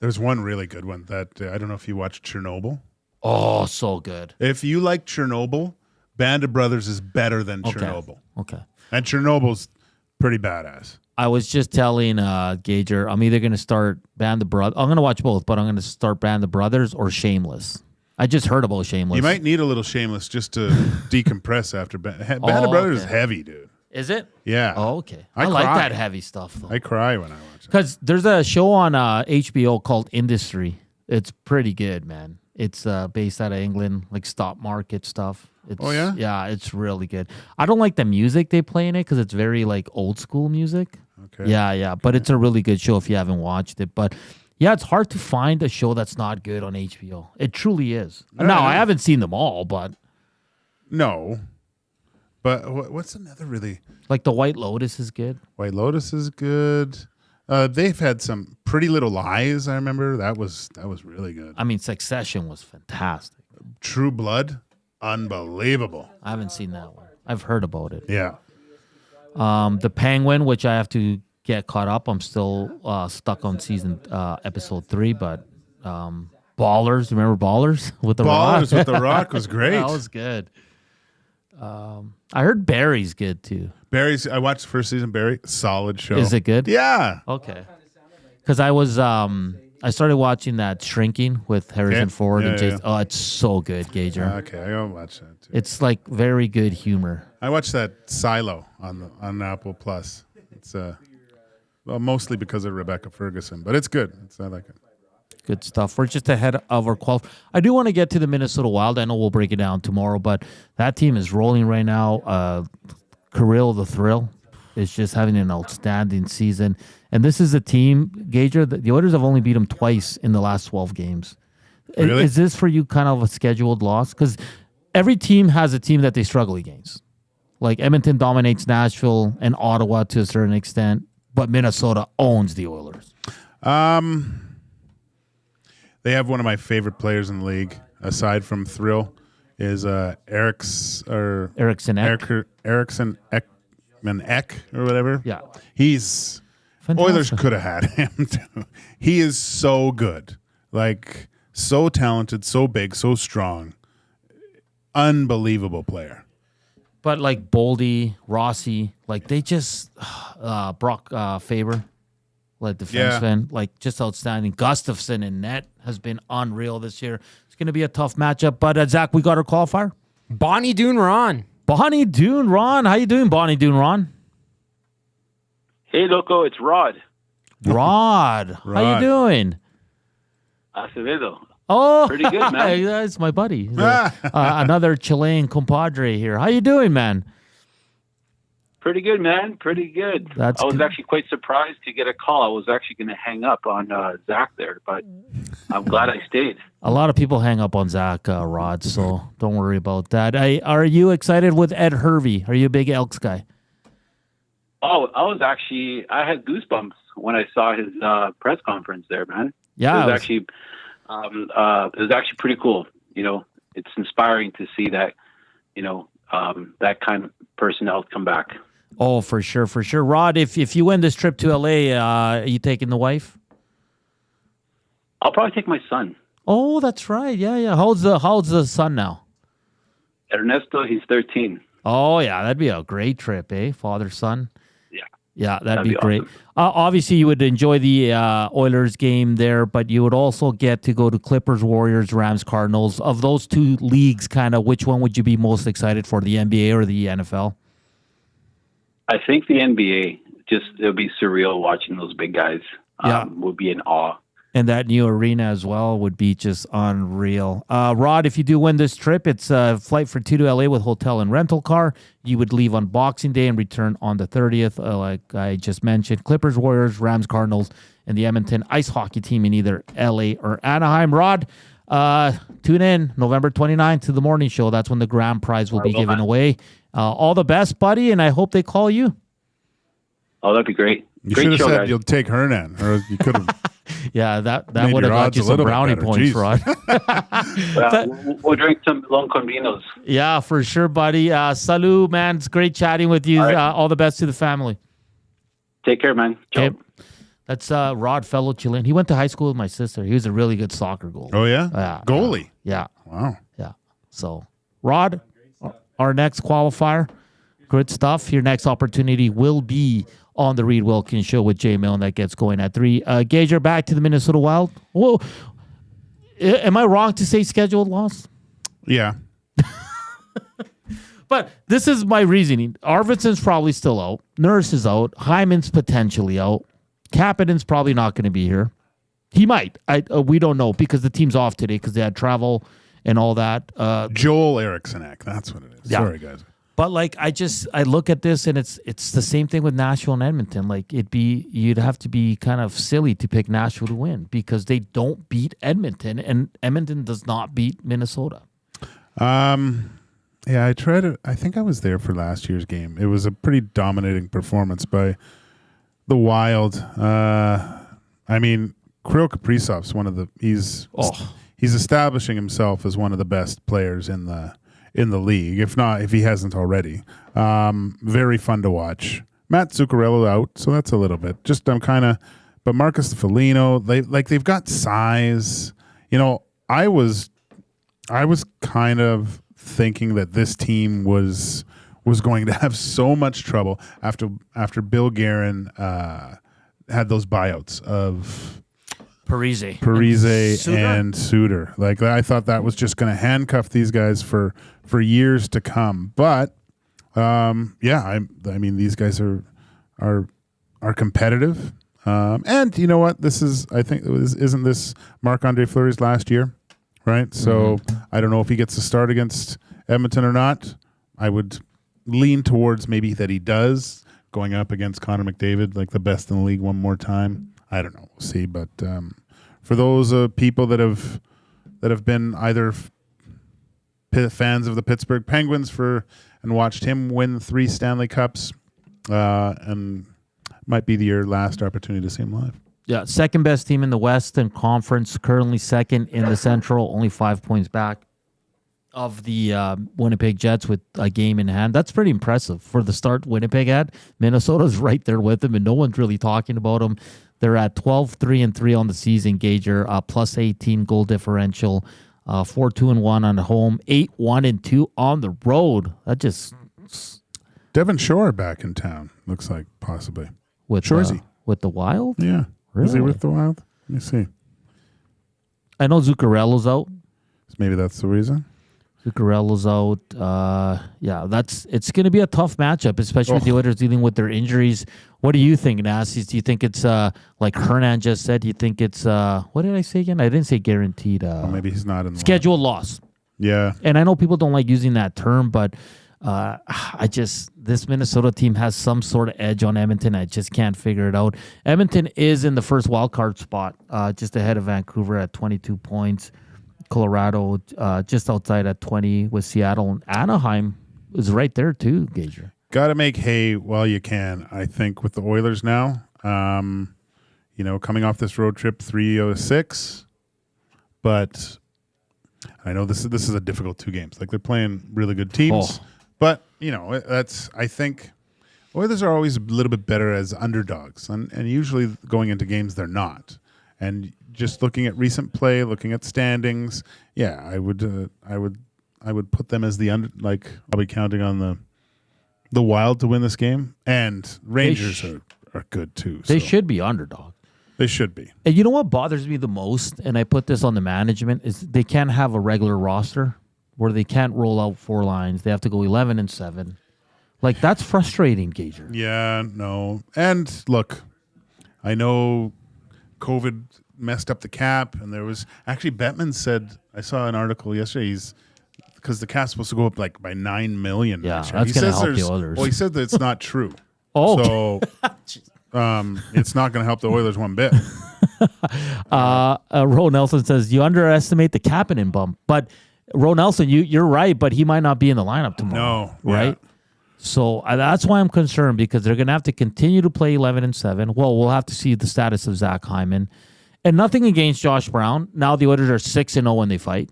There's one really good one that I don't know if you watched Chernobyl. Oh, so good. If you like Chernobyl, Band of Brothers is better than Chernobyl. Okay. And Chernobyl's pretty badass. I was just telling Gager, I'm either going to start Band of Brothers. I'm going to watch both, but I'm going to start Band of Brothers or Shameless. I just heard about Shameless. You might need a little Shameless just to decompress after Band of Brothers is heavy, dude. Is it? Yeah. Oh, okay. I like that heavy stuff, though. I cry when I watch it. Because there's a show on HBO called Industry. It's pretty good, man. It's based out of England, like stock market stuff. Oh, yeah? Yeah, it's really good. I don't like the music they play in it because it's very, like, old school music. Okay. Yeah. But it's a really good show if you haven't watched it. But, yeah, it's hard to find a show that's not good on HBO. It truly is. Now, I haven't seen them all, but... No. But what's another really... Like The White Lotus is good. White Lotus is good. They've had some Pretty Little Lies, I remember. That was really good. I mean, Succession was fantastic. True Blood, unbelievable. I haven't seen that one. I've heard about it. Yeah. The Penguin, which I have to get caught up. I'm still stuck on episode 3, but Ballers. Remember Ballers with the Rock? Ballers with the Rock was great. That was good. I heard Barry's good too. Barry's. I watched the first season. Barry, solid show. Is it good? Yeah. Okay. Because I was I started watching that Shrinking with Harrison Ford and Jason. Yeah. Oh, it's so good, Gager. Okay, I gotta watch that too. It's like very good humor. I watched that Silo on Apple Plus. It's mostly because of Rebecca Ferguson, but it's good. I like it. Good stuff. We're just ahead of our qual. I do want to get to the Minnesota Wild. I know we'll break it down tomorrow, but that team is rolling right now. Kirill the Thrill is just having an outstanding season. And this is a team, Gager, the Oilers have only beat them twice in the last 12 games. Really? Is this for you kind of a scheduled loss? Because every team has a team that they struggle against. Like Edmonton dominates Nashville and Ottawa to a certain extent, but Minnesota owns the Oilers. They have one of my favorite players in the league, aside from Thrill, is Eriksson Ek or whatever. Yeah. He's fantastic. Oilers could have had him too. He is so good. Like so talented, so big, so strong. Unbelievable player. But like Boldy, Rossi, like they just Brock Faber. Like defenseman, like just outstanding. Gustafsson in net has been unreal this year. It's going to be a tough matchup. But Zach, we got our qualifier. Bonnie Doon Ron. Bonnie Doon Ron. How you doing, Bonnie Doon Ron? Hey, Loco, it's Rod. Rod. How you doing? Acevedo. Oh, pretty good, man. That's my buddy. Another Chilean compadre here. How you doing, man? Pretty good, man. Pretty good. I was actually quite surprised to get a call. I was actually going to hang up on Zach there, but I'm glad I stayed. A lot of people hang up on Zach, Rod, so don't worry about that. Are you excited with Ed Hervey? Are you a big Elks guy? Oh, I had goosebumps when I saw his press conference there, man. Yeah. It was actually pretty cool. You know, it's inspiring to see that, you know, that kind of personnel come back. Oh, for sure, for sure. Rod, if you win this trip to LA, are you taking the wife? I'll probably take my son. Oh, that's right. Yeah. How's the son now? Ernesto, he's 13. Oh, yeah, that'd be a great trip, eh? Father, son. Yeah, that'd be great. Awesome. Obviously, you would enjoy the Oilers game there, but you would also get to go to Clippers, Warriors, Rams, Cardinals. Of those two leagues, kind of, which one would you be most excited for, the NBA or the NFL? I think the NBA. It'll be surreal watching those big guys. Would be in awe. And that new arena as well would be just unreal. Rod, if you do win this trip, it's a flight for 2 to LA with hotel and rental car. You would leave on Boxing Day and return on the 30th, like I just mentioned. Clippers, Warriors, Rams, Cardinals, and the Edmonton ice hockey team in either LA or Anaheim. Rod, tune in November 29th to the morning show. That's when the grand prize will be given away. All the best, buddy, and I hope they call you. Oh, that'd be great. You Great should have show, said guys. you'll take Hernan, or you could have. Yeah, that would have got you some brownie points, Rod. We'll drink some Long Convinos. Yeah, for sure, buddy. Salud, man. It's great chatting with you. All right. All the best to the family. Take care, man. Ciao. Okay. That's Rod, fellow Chilean. He went to high school with my sister. He was a really good soccer goalie. Oh, yeah? Goalie? Yeah. Wow. Yeah. So, Rod, our next qualifier, good stuff. Your next opportunity will be on the Reed Wilkins Show with Jay Milne that gets going at 3. Gage, you're back to the Minnesota Wild. Whoa. Am I wrong to say scheduled loss? Yeah. But this is my reasoning. Arvidsson's probably still out. Nurse is out. Hyman's potentially out. Kapanen's probably not going to be here. He might. We don't know because the team's off today because they had travel and all that. Joel Erikssonak. That's what it is. Yeah. Sorry, guys. But like I look at this and it's the same thing with Nashville and Edmonton. Like you'd have to be kind of silly to pick Nashville to win because they don't beat Edmonton and Edmonton does not beat Minnesota. Yeah, I think I was there for last year's game. It was a pretty dominating performance by the Wild. I mean, Kirill Kaprizov's he's establishing himself as one of the best players in the league, if he hasn't already. Very fun to watch. Matt Zuccarello out, so that's a little bit. But Marcus Foligno, they've got size. You know, I was kind of thinking that this team was going to have so much trouble after Bill Guerin had those buyouts of Parise and Suter. Like I thought that was just going to handcuff these guys for years to come. But I mean these guys are competitive. And you know what? Isn't this Marc-Andre Fleury's last year, right? So I don't know if he gets a start against Edmonton or not. I would lean towards maybe that he does, going up against Connor McDavid, like the best in the league one more time. I don't know. We'll see. But for those people that have been either fans of the Pittsburgh Penguins and watched him win 3 Stanley Cups, and might be your last opportunity to see him live. Yeah, second best team in the Western Conference, currently second in the Central, only 5 points back of the Winnipeg Jets with a game in hand. That's pretty impressive for the start Winnipeg had. Minnesota's right there with them, and no one's really talking about them. They're at 12-3-3 on the season, Gager, plus 18 goal differential, 4-2-1 on the home, 8-1-2 on the road. That just Devon Shore back in town, looks like, possibly. With Shoresy. With the Wild? Yeah. Really? Is he with the Wild? Let me see. I know Zuccarello's out. Maybe that's the reason. Zuccarello's out. It's going to be a tough matchup, especially with the Oilers dealing with their injuries. What do you think, Nasties? Do you think it's like Hernan just said? Do you think it's what did I say again? I didn't say guaranteed. Maybe he's not in the scheduled loss. Yeah, and I know people don't like using that term, but this Minnesota team has some sort of edge on Edmonton. I just can't figure it out. Edmonton is in the first wild card spot, just ahead of Vancouver at 22 points. Colorado just outside at 20 with Seattle, and Anaheim is right there too, Gager. Got to make hay while you can, I think, with the Oilers now. Coming off this road trip, 3-6, but I know this is a difficult 2 games. Like, they're playing really good teams, but I think Oilers are always a little bit better as underdogs, and usually going into games they're not. And just looking at recent play, looking at standings, I would put them as the under. Like, I'll be counting on the Wild to win this game, and Rangers are good too. They should be underdog. They should be. And you know what bothers me the most, and I put this on the management, is they can't have a regular roster where they can't roll out 4 lines. They have to go 11-7. Like, that's frustrating, Gager. Yeah, no. And look, I know COVID messed up the cap, and there was actually Bettman said, I saw an article yesterday, because the cap's supposed to go up like by $9 million. Yeah, that's going to help the Oilers. Well, he said that it's not true. So it's not going to help the Oilers one bit. Ro Nelson says you underestimate the Kapanen bump, but Ro Nelson, you're right, but he might not be in the lineup tomorrow. No, right? Yeah. So that's why I'm concerned, because they're going to have to continue to play 11-7. Well, we'll have to see the status of Zach Hyman. And nothing against Josh Brown. Now the Oilers are 6-0 when they fight.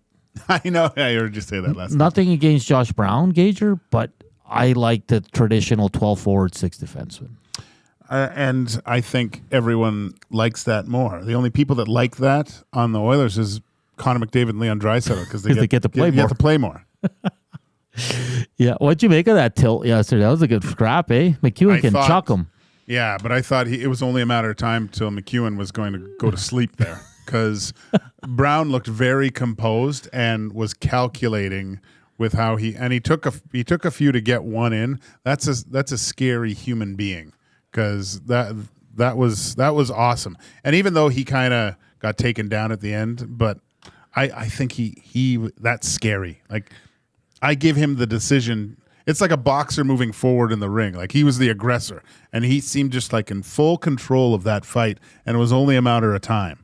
I know. I heard you say that last Nothing against Josh Brown, Gager, but I like the traditional 12 forward, 6 defenseman. And I think everyone likes that more. The only people that like that on the Oilers is Connor McDavid and Leon Draisaitl, because they get to play more. Yeah, what'd you make of that tilt yesterday? That was a good scrap, eh? McEwen can chuck him. Yeah, but I thought it was only a matter of time till McEwen was going to go to sleep there, because Brown looked very composed and was calculating with how he took a few to get one in. That's a scary human being, because that was awesome. And even though he kind of got taken down at the end, but I think he that's scary. Like, I give him the decision. It's like a boxer moving forward in the ring. Like, he was the aggressor, and he seemed just like in full control of that fight, and it was only a matter of time.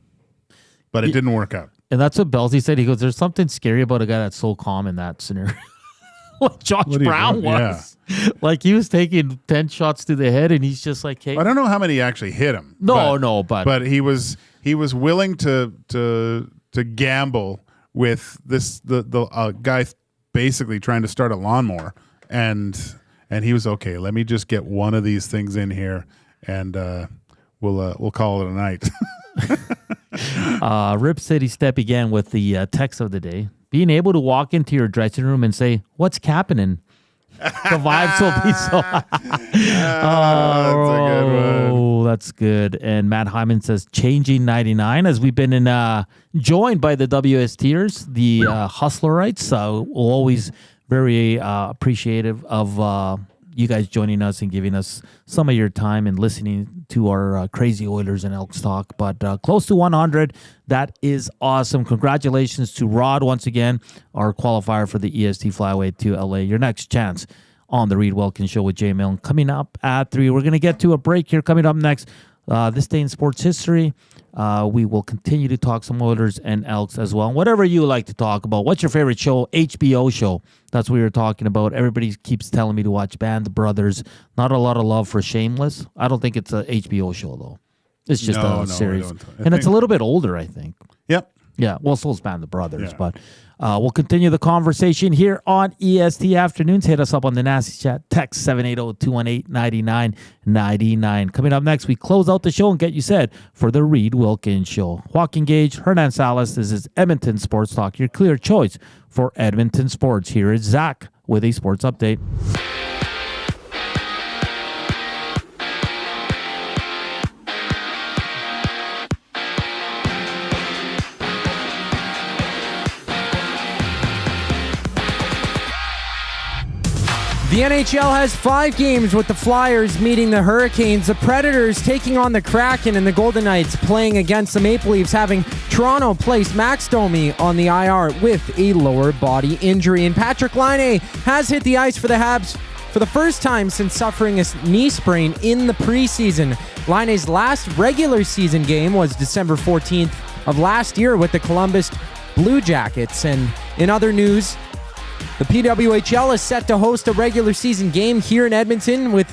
But it didn't work out. And that's what Belsey said. He goes, there's something scary about a guy that's so calm in that scenario. Like Josh Brown was. Yeah. Like, he was taking 10 shots to the head, and he's just like, hey. I don't know how many actually hit him. But he was willing to gamble with the guy basically trying to start a lawnmower, and he was okay. Let me just get one of these things in here, and we'll call it a night. Rip City Step again with the text of the day. Being able to walk into your dressing room and say, "What's happening?" The vibes will be so high. That's a good one. That's good. And Matt Hyman says, changing 99, as we've been joined by the WSTers, the Hustlerites. We're always very appreciative of you guys joining us and giving us some of your time and listening to our crazy Oilers and Elks talk. But close to 100, that is awesome. Congratulations to Rod once again, our qualifier for the EST Flyway to LA. Your next chance on the Reed Wilkins Show with Jay Milne coming up at 3. We're going to get to a break here. Coming up next, this day in sports history. We will continue to talk some Oilers and Elks as well. Whatever you like to talk about. What's your favorite show? HBO show. That's what we were talking about. Everybody keeps telling me to watch Band Brothers. Not a lot of love for Shameless. I don't think it's a HBO show, though. It's just a series. And it's a little bit older, I think. Yep. Yeah, well, so's Band of Brothers. Yeah. But we'll continue the conversation here on EST Afternoons. Hit us up on the Nasty Chat. Text 780-218-9999. Coming up next, we close out the show and get you set for the Reed Wilkins Show. Joaquin Gage, Hernan Salas. This is Edmonton Sports Talk, your clear choice for Edmonton sports. Here is Zach with a sports update. The NHL has 5 games with the Flyers meeting the Hurricanes, the Predators taking on the Kraken, and the Golden Knights playing against the Maple Leafs, having Toronto place Max Domi on the IR with a lower body injury. And Patrick Laine has hit the ice for the Habs for the first time since suffering a knee sprain in the preseason. Laine's last regular season game was December 14th of last year with the Columbus Blue Jackets. And in other news, the PWHL is set to host a regular season game here in Edmonton, with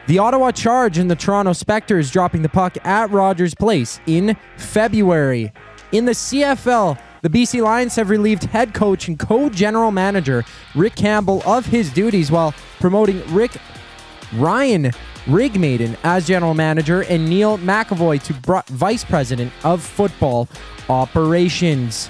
the Ottawa Charge and the Toronto Specters dropping the puck at Rogers Place in February. In the CFL, the BC Lions have relieved head coach and co-general manager Rick Campbell of his duties, while promoting Ryan Rigmaiden as general manager and Neil McAvoy to vice president of football operations.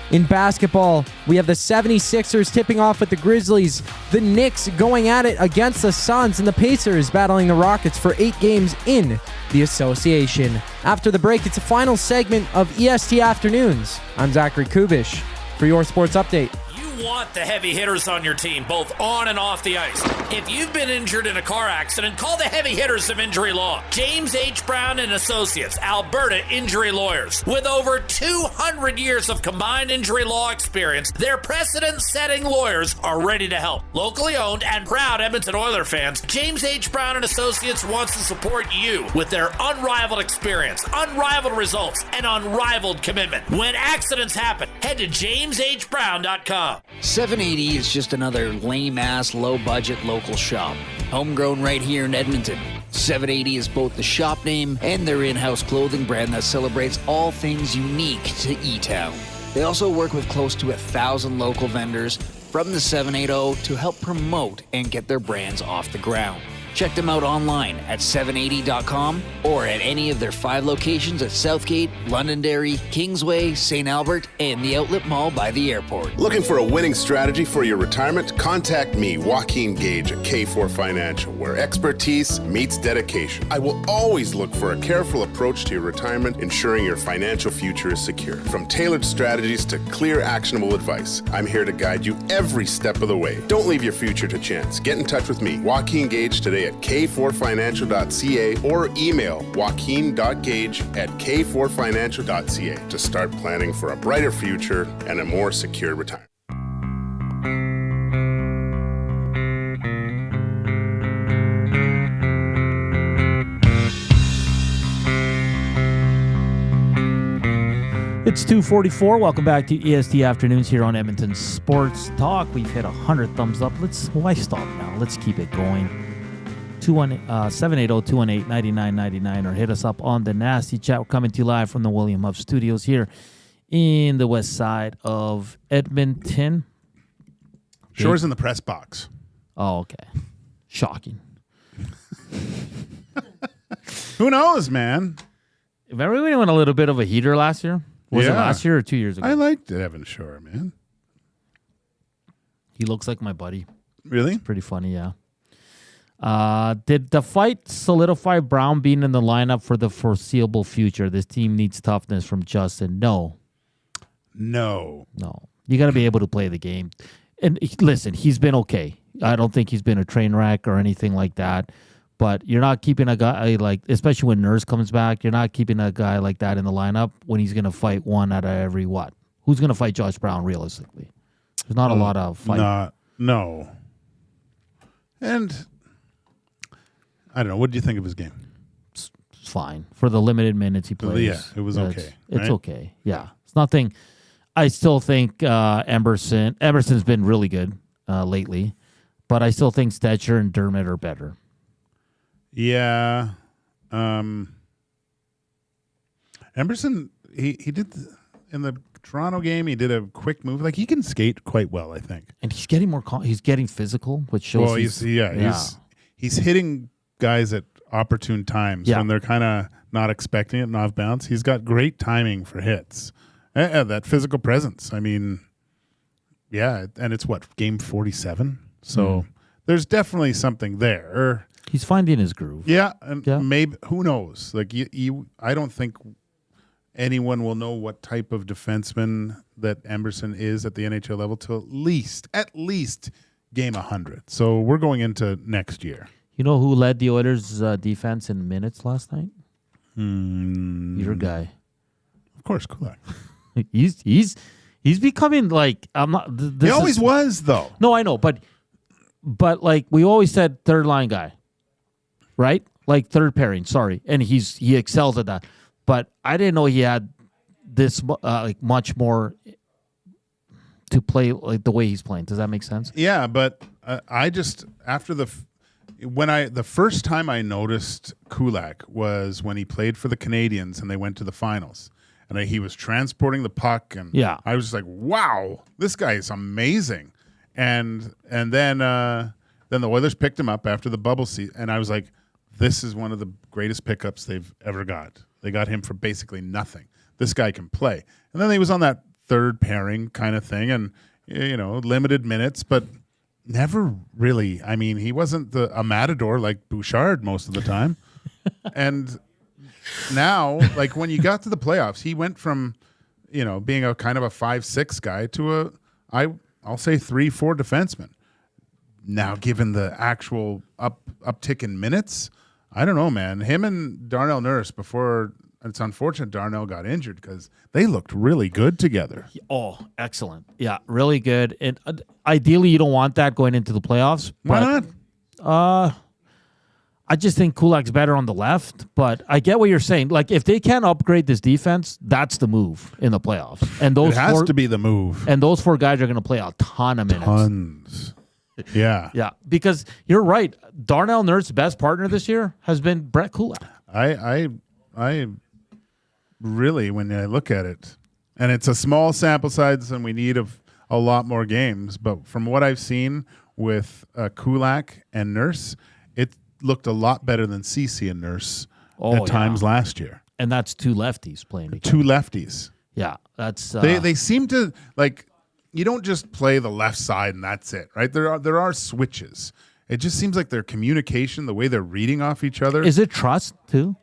In basketball, we have the 76ers tipping off with the Grizzlies, the Knicks going at it against the Suns, and the Pacers battling the Rockets for 8 games in the association. After the break, it's a final segment of EST Afternoons. I'm Zachary Kubusch for your sports update. You want the heavy hitters on your team, both on and off the ice. If you've been injured in a car accident, call the heavy hitters of injury law. James H. Brown and Associates, Alberta Injury Lawyers. With over 200 years of combined injury law experience, their precedent-setting lawyers are ready to help. Locally owned and proud Edmonton Oilers fans, James H. Brown and Associates wants to support you with their unrivaled experience, unrivaled results, and unrivaled commitment. When accidents happen, head to jameshbrown.com. 780 is just another lame-ass, low-budget local shop. Homegrown right here in Edmonton. 780 is both the shop name and their in-house clothing brand that celebrates all things unique to E-Town. They also work with close to 1,000 local vendors from the 780 to help promote and get their brands off the ground. Check them out online at 780.com or at any of their 5 locations at Southgate, Londonderry, Kingsway, St. Albert, and the Outlet Mall by the airport. Looking for a winning strategy for your retirement? Contact me, Joaquin Gage at K4 Financial, where expertise meets dedication. I will always look for a careful approach to your retirement, ensuring your financial future is secure. From tailored strategies to clear, actionable advice, I'm here to guide you every step of the way. Don't leave your future to chance. Get in touch with me, Joaquin Gage, today at k4financial.ca or email joaquin.gage@k4financial.ca to start planning for a brighter future and a more secure retirement. It's 2:44. Welcome back to EST Afternoons here on Edmonton Sports Talk. We've hit 100 thumbs up. Why stop now? Let's keep it going. 780-218-9999 or hit us up on the Nasty Chat. We're coming to you live from the William Huff Studios here in the west side of Edmonton. Shore's in the press box. Oh, okay. Shocking. Who knows, man? Remember we went a little bit of a heater last year? Was it last year or 2 years ago? I liked Evan Shore, man. He looks like my buddy. Really? It's pretty funny, yeah. Did the fight solidify Brown being in the lineup for the foreseeable future? This team needs toughness from Justin. No. You got to be able to play the game. And listen, he's been okay. I don't think he's been a train wreck or anything like that. But you're not keeping a guy like, especially when Nurse comes back, you're not keeping a guy like that in the lineup when he's going to fight one out of every what? Who's going to fight Josh Brown realistically? There's not a lot of fight. No. And I don't know. What do you think of his game? It's fine. For the limited minutes he plays. Yeah, it was okay. It's okay. Yeah. It's nothing. I still think Emerson's been really good lately, but I still think Stetcher and Dermott are better. Yeah. Emerson, he did in the Toronto game, he did a quick move. Like, he can skate quite well, I think. And he's getting more he's getting physical, which shows he's hitting guys at opportune times when they're kind of not expecting it and off bounce. He's got great timing for hits. That physical presence. I mean, yeah, and it's game 47. So there's definitely something there. He's finding his groove. Yeah, and maybe, who knows? Like, I don't think anyone will know what type of defenseman that Emerson is at the NHL level till at least game 100. So we're going into next year. You know who led the Oilers' defense in minutes last night? Your guy. Of course, Kulak. He's becoming like I'm not. He always was though. No, I know, but like we always said, third line guy, right? Like third pairing. Sorry, and he excels at that. But I didn't know he had this like much more to play like the way he's playing. Does that make sense? Yeah, but I just after the first time I noticed Kulak was when he played for the Canadiens and they went to the finals. And he was transporting the puck, and I was just like, "Wow, this guy is amazing." And then the Oilers picked him up after the bubble season, and I was like, "This is one of the greatest pickups they've ever got." They got him for basically nothing. This guy can play. And then he was on that third pairing kind of thing, and limited minutes, but never really. I mean, he wasn't a matador like Bouchard most of the time, and. Now, like when you got to the playoffs, he went from, being a kind of a 5-6 guy to I'll say 3-4 defenseman. Now, given the actual uptick in minutes, I don't know, man. Him and Darnell Nurse before it's unfortunate Darnell got injured because they looked really good together. Oh, excellent. Yeah, really good. And ideally, you don't want that going into the playoffs. Why not? I just think Kulak's better on the left, but I get what you're saying. Like, if they can't upgrade this defense, that's the move in the playoffs. And those it has to be the move. And those 4 guys are going to play a ton of minutes. Tons. Yeah. Yeah, because you're right. Darnell Nurse's best partner this year has been Brett Kulak. I really, when I look at it, and it's a small sample size and we need a lot more games, but from what I've seen with Kulak and Nurse, it looked a lot better than Cece and Nurse at times last year. And that's 2 lefties playing together. 2 lefties. Yeah, that's they seem to like. You don't just play the left side and that's it, right? There are switches. It just seems like their communication, the way they're reading off each other. Is it trust too?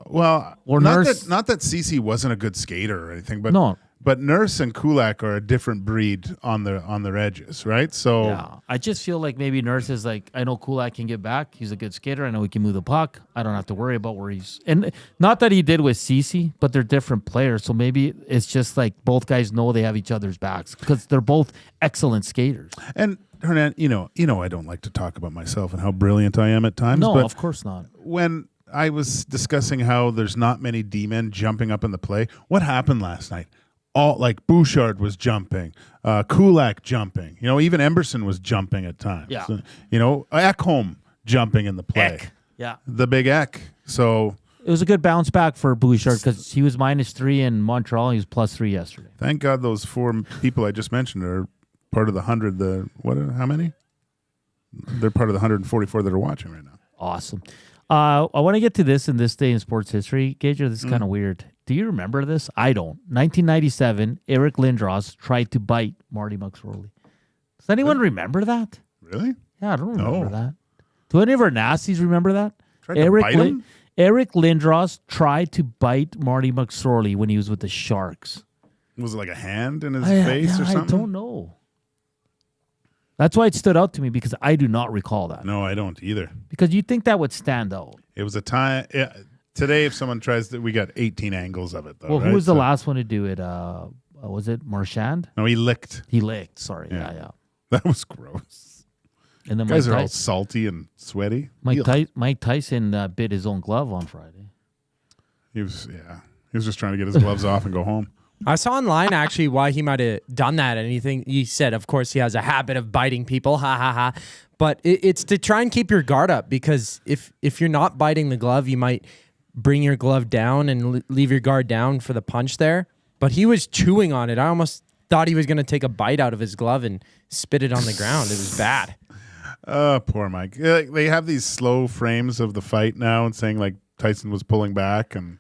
Well, or not Nurse? That Cece wasn't a good skater or anything, but no. But Nurse and Kulak are a different breed on their edges, right? So yeah, I just feel like maybe Nurse is like, I know Kulak can get back. He's a good skater. I know he can move the puck. I don't have to worry about where he's. And not that he did with Cece, but they're different players. So maybe it's just like both guys know they have each other's backs because they're both excellent skaters. And Hernan, you know, I don't like to talk about myself and how brilliant I am at times. No, but of course not. When I was discussing how there's not many D-men jumping up in the play, what happened last night? All like Bouchard was jumping, Kulak jumping. Even Emberson was jumping at times. Yeah. Ekholm jumping in the play. Ek. Yeah. The big Ek. So it was a good bounce back for Bouchard because he was -3 in Montreal. He was +3 yesterday. Thank God those 4 people I just mentioned are part of the 100. How many? They're part of the 144 that are watching right now. Awesome. I want to get to this in this day in sports history, Gage. This is kind of weird. Do you remember this? I don't. 1997, Eric Lindros tried to bite Marty McSorley. Does anyone remember that? Really? Yeah, I don't remember that. Do any of our nasties remember that? Tried to bite him? Eric Lindros tried to bite Marty McSorley when he was with the Sharks. Was it like a hand in his face or something? I don't know. That's why it stood out to me because I do not recall that. No, I don't either. Because you'd think that would stand out. It was a time... Today, if someone tries to... We got 18 angles of it, though, Well, right? who was the last one to do it? Was it Marchand? No, he licked. He licked, sorry. Yeah. That was gross. And then guys are all salty and sweaty. Mike Tyson bit his own glove on Friday. He was just trying to get his gloves off and go home. I saw online actually why he might have done that. Anything he said, of course, he has a habit of biting people. Ha ha ha. But it's to try and keep your guard up because if you're not biting the glove, you might bring your glove down and leave your guard down for the punch there. But he was chewing on it. I almost thought he was going to take a bite out of his glove and spit it on the ground. It was bad. Oh, poor Mike. They have these slow frames of the fight now and saying like Tyson was pulling back and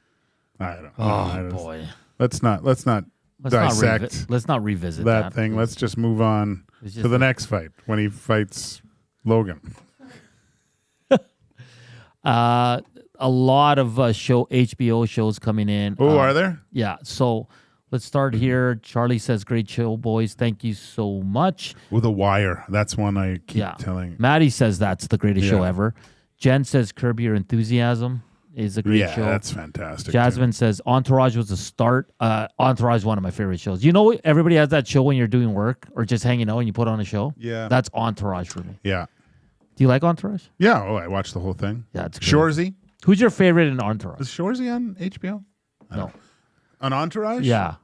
I don't know. Boy. Let's not dissect. Let's not revisit that thing. Let's just move on to the next fight when he fights Logan. A lot of HBO shows coming in. Oh, are there? Yeah. So Let's start here. Charlie says, great show, boys. Thank you so much. With a wire. That's one I keep telling. Maddie says that's the greatest show ever. Jen says, Curb Your Enthusiasm is a great show. Yeah, that's fantastic. Jasmine says, Entourage was a start. Entourage is one of my favorite shows. You know, everybody has that show when you're doing work or just hanging out and you put on a show? Yeah. That's Entourage for me. Yeah. Do you like Entourage? Yeah. Oh, I watched the whole thing. Yeah, it's great. Shoresy. Who's your favorite in Entourage? Is Shoresy on HBO? No. On Entourage? Yeah.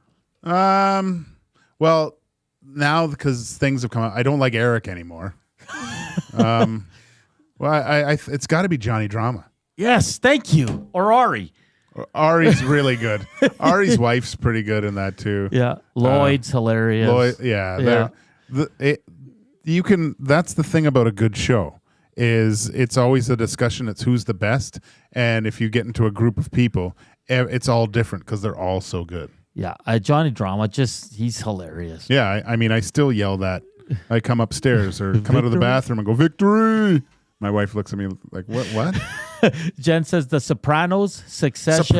Well, now because things have come out, I don't like Eric anymore. Well, I it's got to be Johnny Drama. Yes, thank you. Or Ari. Ari's really good. Ari's wife's pretty good in that too. Yeah. Lloyd's hilarious. Lloyd, yeah. That's the thing about a good show is it's always a discussion. It's who's the best. And if you get into a group of people, it's all different because they're all so good. Yeah. Johnny Drama, he's hilarious. Yeah. I mean, I still yell that. I come upstairs or come out of the bathroom and go, victory. My wife looks at me like, what? Jen says The Sopranos, Succession.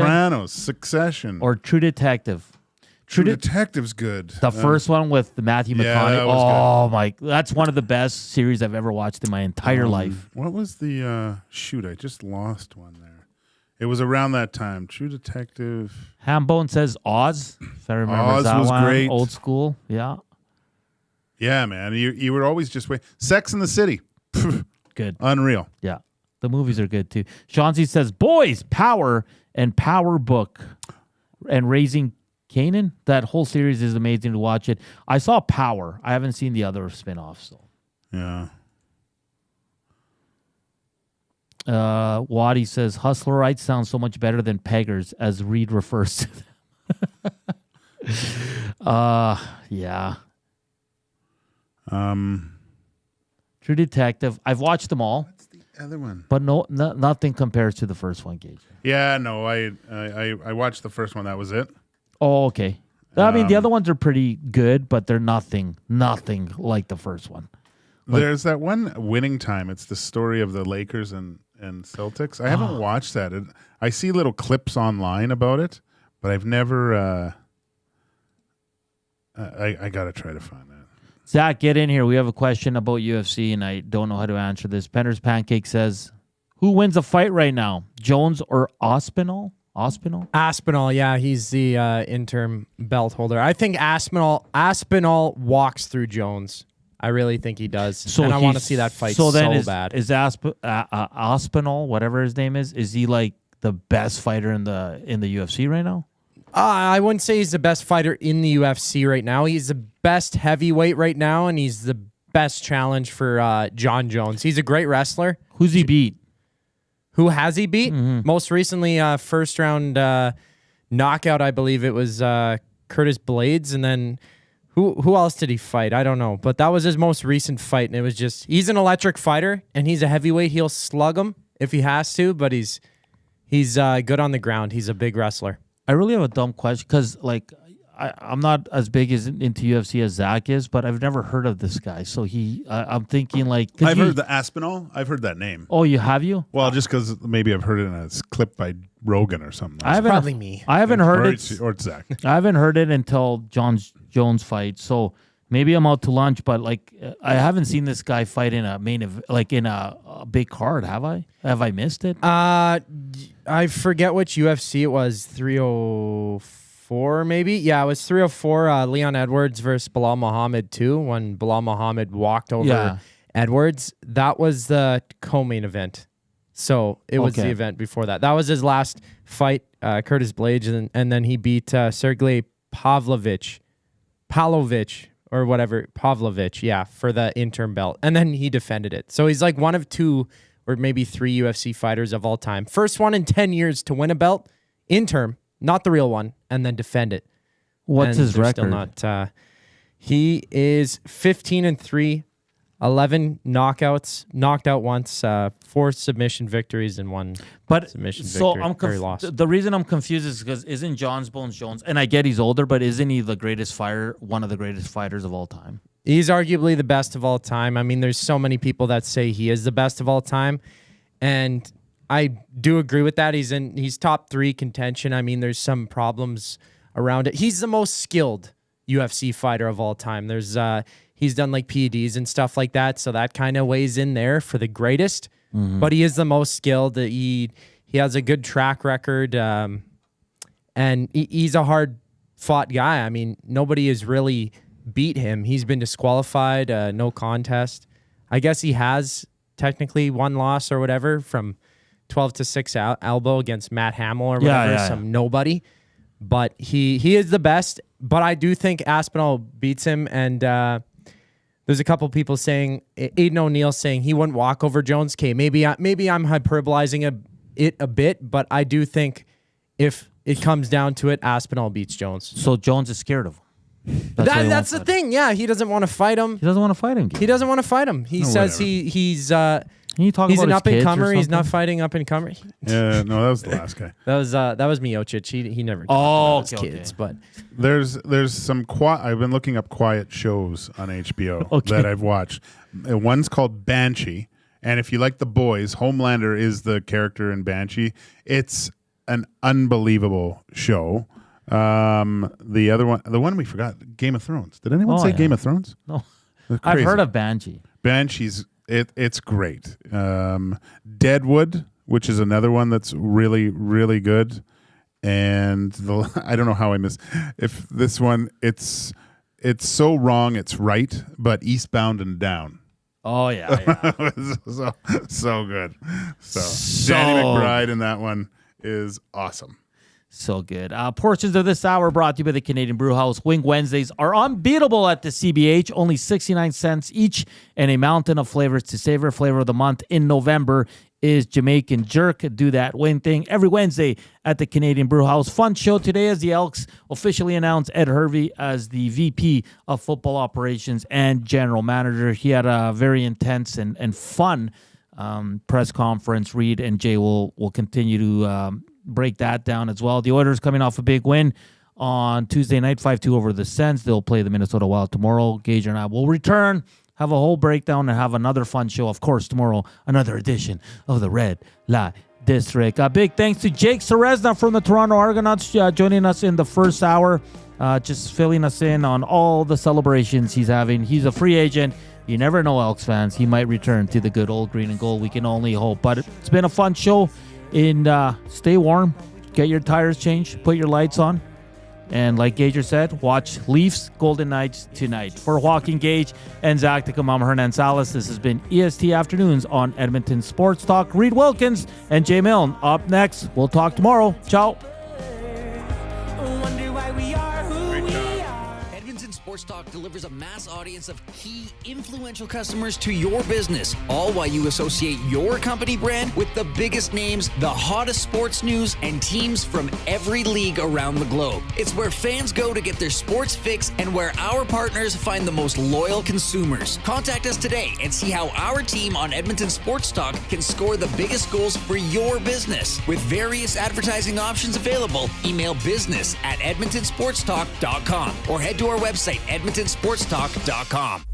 Or True Detective. True Detective's good. The first one with Matthew McConaughey. That's one of the best series I've ever watched in my entire life. What was the I just lost one there. It was around that time. True Detective. Hambone says Oz. If I remember Oz that was one. great. Old school. Yeah. Yeah, man. You were always just wait. Sex in the City. Good. Unreal. Yeah. The movies are good too. Chauncey says, boys, Power and Power Book and Raising Canaan. That whole series is amazing to watch it. I saw Power. I haven't seen the other spinoffs. So. Yeah. Waddy says, Hustlerites sound so much better than Peggers, as Reed refers to them. Yeah. True Detective. I've watched them all. What's the other one? But nothing compares to the first one, Gage. Yeah, no, I watched the first one. That was it. Oh, okay. I mean, the other ones are pretty good, but they're nothing like the first one. There's that one Winning Time. It's the story of the Lakers and Celtics. I haven't watched that. I see little clips online about it, but I've never. I got to try to find that. Zach, get in here. We have a question about UFC, and I don't know how to answer this. Penner's Pancake says, who wins a fight right now, Jones or Aspinall? Aspinall, yeah. He's the interim belt holder. I think Aspinall walks through Jones. I really think he does. And I want to see that fight so bad. Is Aspinall, whatever his name is he like the best fighter in the UFC right now? I wouldn't say he's the best fighter in the UFC right now. He's the best heavyweight right now, and he's the best challenge for John Jones. He's a great wrestler. Who's he beat? Who has he beat? Mm-hmm. Most recently, first round knockout, I believe it was Curtis Blades, and then who else did he fight? I don't know, but that was his most recent fight, and it was just he's an electric fighter, and he's a heavyweight. He'll slug him if he has to, but he's good on the ground. He's a big wrestler. I really have a dumb question because, I'm not as big into UFC as Zach is, but I've never heard of this guy. So I'm thinking I've heard the Aspinall. I've heard that name. Oh, have you? Well, just because maybe I've heard it in a clip by Rogan or something. Probably me. I haven't heard it. Or it's Zach. I haven't heard it until Jones fight. So maybe I'm out to lunch, but I haven't seen this guy fight in a main event, in a big card. Have I? Have I missed it? I forget which UFC it was. 304 maybe. Yeah, it was 304. Leon Edwards versus Bilal Muhammad 2 when Bilal Muhammad walked over Edwards. That was the co-main event. So it was the event before that. That was his last fight, Curtis Blades, and then he beat Sergey Pavlovich, or whatever, Pavlovich, for the interim belt. And then he defended it. So he's like one of two or maybe three UFC fighters of all time. First one in 10 years to win a belt, interim, not the real one, and then defend it. What's his record? Still not, he is 15-3, 11 knockouts, knocked out once, 4 submission victories and 1 submission victory. Lost. The reason I'm confused is because isn't John Bones Jones, and I get he's older, but isn't he the greatest fighter, one of the greatest fighters of all time? He's arguably the best of all time. I mean, there's so many people that say he is the best of all time, and I do agree with that. He's top 3 contention. I mean, there's some problems around it. He's the most skilled UFC fighter of all time. There's he's done like PEDs and stuff like that, so that kind of weighs in there for the greatest. But he is the most skilled. He has a good track record, and he's a hard-fought guy. I mean, nobody has really beat him. He's been disqualified, no contest. I guess he has technically one loss or whatever from 12-6 elbow against Matt Hamill or whatever, some nobody. But he is the best. But I do think Aspinall beats him, and there's a couple people saying, Aiden O'Neill saying he wouldn't walk over Jones. Okay, maybe I'm hyperbolizing it a bit, but I do think if it comes down to it, Aspinall beats Jones. So Jones is scared of him. That's the thing. Yeah, he doesn't want to fight him. He doesn't want to fight him. He doesn't want to fight him. He says he's an up-and-comer. He's not fighting up-and-comer. Yeah, no, that was the last guy. That was Miocic. He never talked about his kids. But there's some I've been looking up quiet shows on HBO that I've watched. One's called Banshee, and if you like The Boys, Homelander is the character in Banshee. It's an unbelievable show. The other one, the one we forgot, Game of Thrones. Did anyone say Game of Thrones? No, I've heard of Banshee. Banshee's it's great. Deadwood, which is another one that's really, really good. And I don't know how I missed. If this one, it's so wrong, it's right. But Eastbound and Down. Oh yeah. so good. So Danny McBride in that one is awesome. So good. Portions of this hour brought to you by the Canadian Brewhouse. Wing Wednesdays are unbeatable at the CBH. Only 69 cents each and a mountain of flavors to savor. Flavor of the month in November is Jamaican Jerk. Do that wing thing every Wednesday at the Canadian Brewhouse. Fun show today as the Elks officially announced Ed Hervey as the VP of Football Operations and General Manager. He had a very intense and fun press conference. Reed and Jay will continue to break that down as well. The Oilers coming off a big win on Tuesday night, 5-2 over the Sens. They'll play the Minnesota Wild tomorrow. Gage and I will return, have a whole breakdown, and have another fun show. Of course, tomorrow, another edition of the Red Light District. A big thanks to Jake Ceresna from the Toronto Argonauts joining us in the first hour, just filling us in on all the celebrations he's having. He's a free agent. You never know, Elks fans. He might return to the good old green and gold. We can only hope. But it's been a fun show. Stay warm, get your tires changed, put your lights on, and like Gager said, watch Leafs Golden Knights tonight. For Joaquin Gage and Zachticum, I'm Hernan Salas. This has been EST Afternoons on Edmonton Sports Talk. Reed Wilkins and Jay Milne up next. We'll talk tomorrow. Ciao. Sports Talk delivers a mass audience of key, influential customers to your business, all while you associate your company brand with the biggest names, the hottest sports news, and teams from every league around the globe. It's where fans go to get their sports fix and where our partners find the most loyal consumers. Contact us today and see how our team on Edmonton Sports Talk can score the biggest goals for your business. With various advertising options available, email business@edmontonsportstalk.com or head to our website, edmontonsportstalk.com.